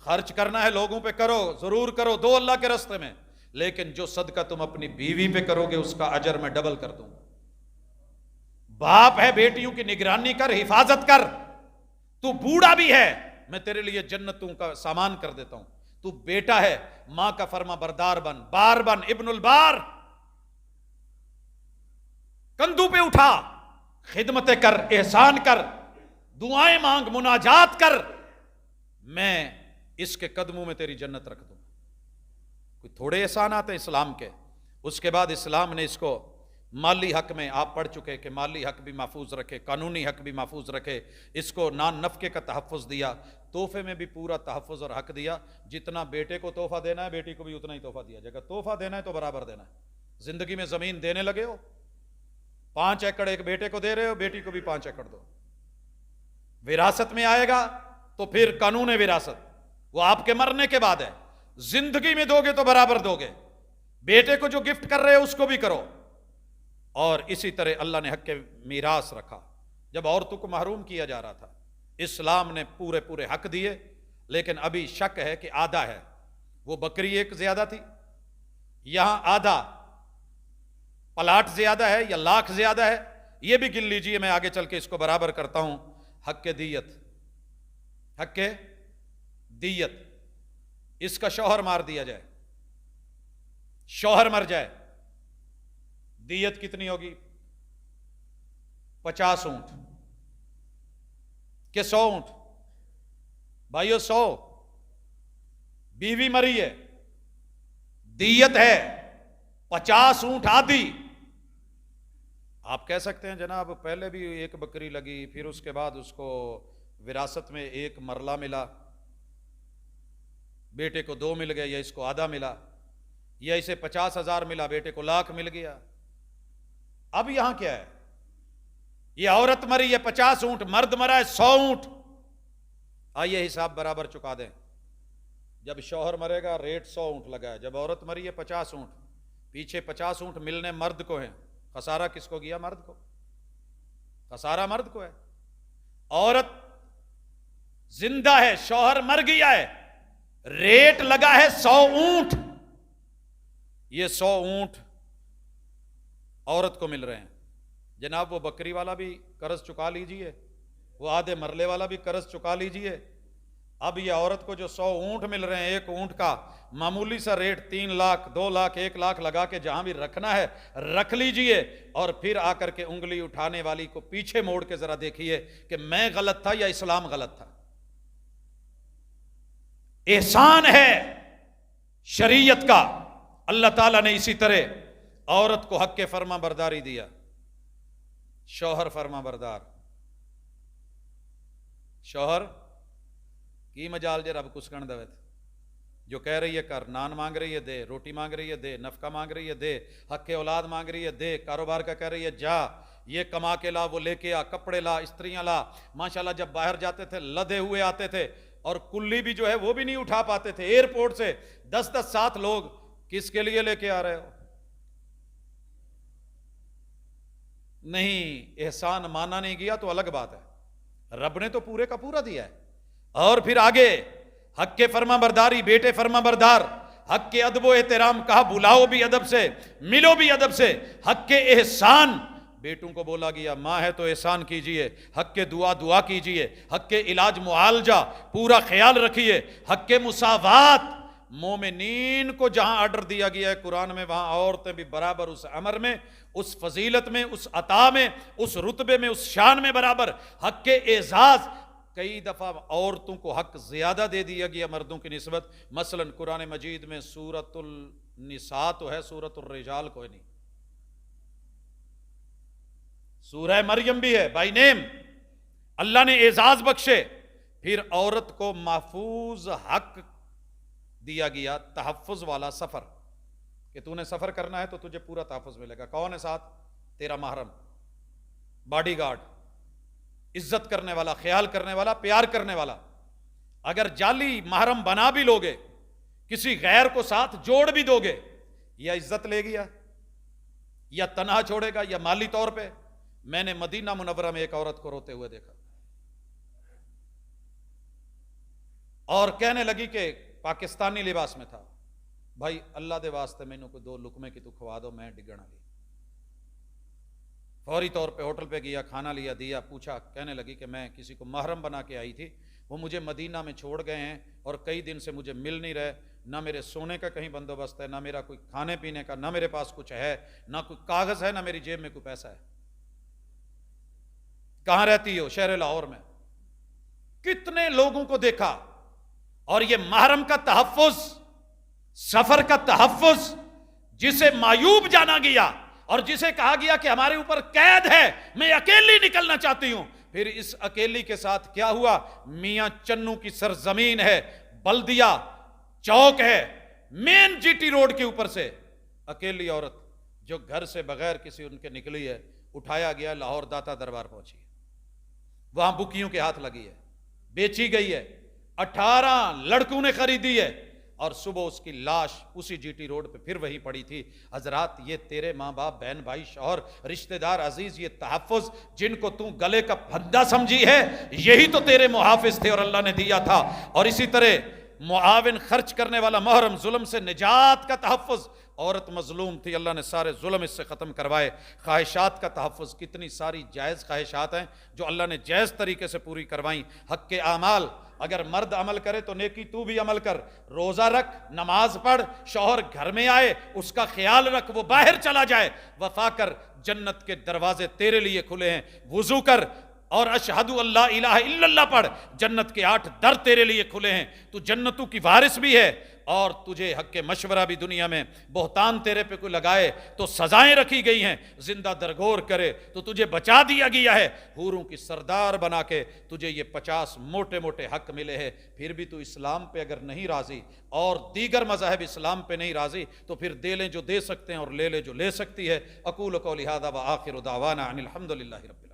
خرچ کرنا ہے لوگوں پہ کرو، ضرور کرو، دو اللہ کے راستے میں، لیکن جو صدقہ تم اپنی بیوی پہ کرو گے اس کا اجر میں ڈبل کر دوں گا۔ باپ ہے، بیٹیوں کی نگرانی کر، حفاظت کر۔ تو بوڑھا بھی ہے، میں تیرے لیے جنتوں کا سامان کر دیتا ہوں۔ تو بیٹا ہے، ماں کا فرما بردار بن، بار بن، ابن البار، کندھوں پہ اٹھا، خدمتیں کر، احسان کر، دعائیں مانگ، مناجات کر، میں اس کے قدموں میں تیری جنت رکھ دوں۔ کوئی تھوڑے احسانات ہیں اسلام کے۔ اس کے بعد اسلام نے اس کو مالی حق میں، آپ پڑھ چکے کہ مالی حق بھی محفوظ رکھے، قانونی حق بھی محفوظ رکھے، اس کو نان نفقے کا تحفظ دیا، تحفے میں بھی پورا تحفظ اور حق دیا۔ جتنا بیٹے کو تحفہ دینا ہے بیٹی کو بھی اتنا ہی تحفہ دیا جائے گا۔ تحفہ دینا ہے تو برابر دینا ہے۔ زندگی میں زمین دینے لگے ہو، 5 ایکڑ ایک بیٹے کو دے رہے ہو، بیٹی کو بھی 5 ایکڑ دو۔ وراثت میں آئے گا تو پھر قانون وراثت وہ آپ کے مرنے کے بعد ہے، زندگی میں دو گے تو برابر دو گے۔ بیٹے کو جو گفٹ کر رہے ہو اس کو بھی کرو۔ اور اسی طرح اللہ نے حق کے میراث رکھا۔ جب عورتوں کو محروم کیا جا رہا تھا، اسلام نے پورے پورے حق دیے، لیکن ابھی شک ہے کہ آدھا ہے۔ وہ بکری ایک زیادہ تھی، یہاں آدھا، پلاٹ زیادہ ہے یا لاکھ زیادہ ہے، یہ بھی گن لیجئے، میں آگے چل کے اس کو برابر کرتا ہوں۔ حق کے دیت، حق کے دیت، اس کا شوہر مار دیا جائے، شوہر مر جائے، دیت کتنی ہوگی؟ 50 اونٹ کہ 100 اونٹ؟ بھائیو 100۔ بیوی مری ہے، دیت ہے 50 اونٹ آدھی۔ آپ کہہ سکتے ہیں جناب پہلے بھی ایک بکری لگی، پھر اس کے بعد اس کو وراثت میں ایک مرلہ ملا، بیٹے کو 2 مل گئے، یا اس کو آدھا ملا، یا اسے 50,000 ملا، بیٹے کو 1,00,000 مل گیا۔ اب یہاں کیا ہے؟ یہ عورت مری ہے 50 اونٹ، مرد مرا ہے 100 اونٹ۔ آئیے حساب برابر چکا دیں۔ جب شوہر مرے گا ریٹ 100 اونٹ لگا ہے، جب عورت مری ہے 50 اونٹ، پیچھے 50 اونٹ ملنے مرد کو ہیں، خسارہ کس کو گیا؟ مرد کو، خسارہ مرد کو ہے۔ عورت زندہ ہے، شوہر مر گیا ہے، ریٹ لگا ہے 100 اونٹ، یہ 100 اونٹ عورت کو مل رہے ہیں۔ جناب وہ بکری والا بھی قرض چکا لیجئے، وہ آدھے مرلے والا بھی قرض چکا لیجئے۔ اب یہ عورت کو جو 100 اونٹ مل رہے ہیں، ایک اونٹ کا معمولی سا ریٹ 3 لاکھ 2 لاکھ 1 لاکھ لگا کے جہاں بھی رکھنا ہے رکھ لیجئے، اور پھر آ کر کے انگلی اٹھانے والی کو پیچھے موڑ کے ذرا دیکھیے کہ میں غلط تھا یا اسلام غلط تھا۔ احسان ہے شریعت کا۔ اللہ تعالیٰ نے اسی طرح عورت کو حق کے فرما برداری دیا۔ شوہر فرما بردار، شوہر کی مجال جے رب کسکن دوت، جو کہہ رہی ہے کر، نان مانگ رہی ہے دے، روٹی مانگ رہی ہے دے، نفقہ مانگ رہی ہے دے، حق اولاد مانگ رہی ہے دے، کاروبار کا کہہ رہی ہے جا، یہ کما کے لا، وہ لے کے آ، کپڑے لا، استریاں لا۔ ماشاءاللہ جب باہر جاتے تھے لدے ہوئے آتے تھے، اور کلی بھی جو ہے وہ بھی نہیں اٹھا پاتے تھے، ایئرپورٹ سے 10-10 7 لوگ کس کے لیے لے کے آ رہے ہو؟ نہیں، احسان مانا نہیں گیا تو الگ بات ہے، رب نے تو پورے کا پورا دیا ہے۔ اور پھر آگے حق کے فرما برداری، بیٹے فرما بردار، حق کے ادب و احترام، کہا بلاؤ بھی ادب سے، ملو بھی ادب سے۔ حق کے احسان، بیٹوں کو بولا گیا ماں ہے تو احسان کیجئے، حق کے دعا کیجئے، حق کے علاج معالجہ پورا خیال رکھیے، حق کے مساوات، مومنین کو جہاں آرڈر دیا گیا ہے قرآن میں، وہاں عورتیں بھی برابر اس امر میں، اس فضیلت میں، اس عطا میں، اس رتبے میں، اس شان میں برابر۔ حق کے اعزاز، کئی دفعہ عورتوں کو حق زیادہ دے دیا گیا مردوں کی نسبت۔ مثلا قرآن مجید میں سورۃ النساء تو ہے، سورۃ الرجال کوئی نہیں۔ سورہ مریم بھی ہے بائی نیم، اللہ نے اعزاز بخشے۔ پھر عورت کو محفوظ حق دیا گیا، تحفظ والا سفر، کہ تو نے سفر کرنا ہے تو تجھے پورا تحفظ ملے گا۔ کون ہے ساتھ؟ تیرا محرم، باڈی گارڈ، عزت کرنے والا، خیال کرنے والا، پیار کرنے والا. اگر جعلی محرم بنا بھی لوگے، کسی غیر کو ساتھ جوڑ بھی دو گے، یا عزت لے گیا یا تنہا چھوڑے گا یا مالی طور پہ. میں نے مدینہ منورہ میں ایک عورت کو روتے ہوئے دیکھا اور کہنے لگی کہ پاکستانی لباس میں تھا، بھائی اللہ دے واسطے مینوں کوئی 2 لقمے کی تو کھوا دو، میں ڈگنا گئی. فوری طور پہ ہوٹل پہ گیا، کھانا لیا، دیا، پوچھا. کہنے لگی کہ میں کسی کو محرم بنا کے آئی تھی، وہ مجھے مدینہ میں چھوڑ گئے ہیں اور کئی دن سے مجھے مل نہیں رہے، نہ میرے سونے کا کہیں بندوبست ہے، نہ میرا کوئی کھانے پینے کا، نہ میرے پاس کچھ ہے، نہ کوئی کاغذ ہے، نہ میری جیب میں کوئی پیسہ ہے. کہاں رہتی ہو؟ شہر لاہور میں. کتنے لوگوں کو دیکھا. اور یہ محرم کا تحفظ، سفر کا تحفظ، جسے معیوب جانا گیا اور جسے کہا گیا کہ ہمارے اوپر قید ہے، میں اکیلی نکلنا چاہتی ہوں. پھر اس اکیلی کے ساتھ کیا ہوا؟ میاں چنو کی سرزمین ہے، بلدیہ چوک ہے، مین جی ٹی روڈ کے اوپر سے اکیلی عورت جو گھر سے بغیر کسی ان کے نکلی ہے، اٹھایا گیا، لاہور داتا دربار پہنچی ہے، وہاں بکیوں کے ہاتھ لگی ہے، بیچی گئی ہے، 18 لڑکوں نے خریدی ہے، اور صبح اس کی لاش اسی جی ٹی روڈ پہ پھر وہی پڑی تھی. حضرات، یہ تیرے ماں باپ، بہن بھائی، شوہر، رشتہ دار عزیز، یہ تحفظ جن کو تو گلے کا پھندا سمجھی ہے، یہی تو تیرے محافظ تھے اور اللہ نے دیا تھا. اور اسی طرح معاون، خرچ کرنے والا محرم، ظلم سے نجات کا تحفظ. عورت مظلوم تھی، اللہ نے سارے ظلم اس سے ختم کروائے. خواہشات کا تحفظ، کتنی ساری جائز خواہشات ہیں جو اللہ نے جائز طریقے سے پوری کروائیں. حق کے اعمال، اگر مرد عمل کرے تو نیکی تو بھی عمل کر، روزہ رکھ، نماز پڑھ، شوہر گھر میں آئے اس کا خیال رکھ، وہ باہر چلا جائے، وفا کر، جنت کے دروازے تیرے لیے کھلے ہیں. وضو کر اور اشہد اللہ الہ الا اللہ پڑھ، جنت کے 8 در تیرے لیے کھلے ہیں. تو جنتوں کی وارث بھی ہے، اور تجھے حق کے مشورہ بھی دنیا میں، بہتان تیرے پہ کوئی لگائے تو سزائیں رکھی گئی ہیں، زندہ درگور کرے تو تجھے بچا دیا گیا ہے، حوروں کی سردار بنا کے تجھے یہ 50 موٹے موٹے حق ملے ہیں. پھر بھی تو اسلام پہ اگر نہیں راضی اور دیگر مذاہب اسلام پہ نہیں راضی تو پھر دے لیں جو دے سکتے ہیں اور لے لے جو لے سکتی ہے. اقول قولی ھذا وآخر دعوانا ان الحمد للہ رب العالمین.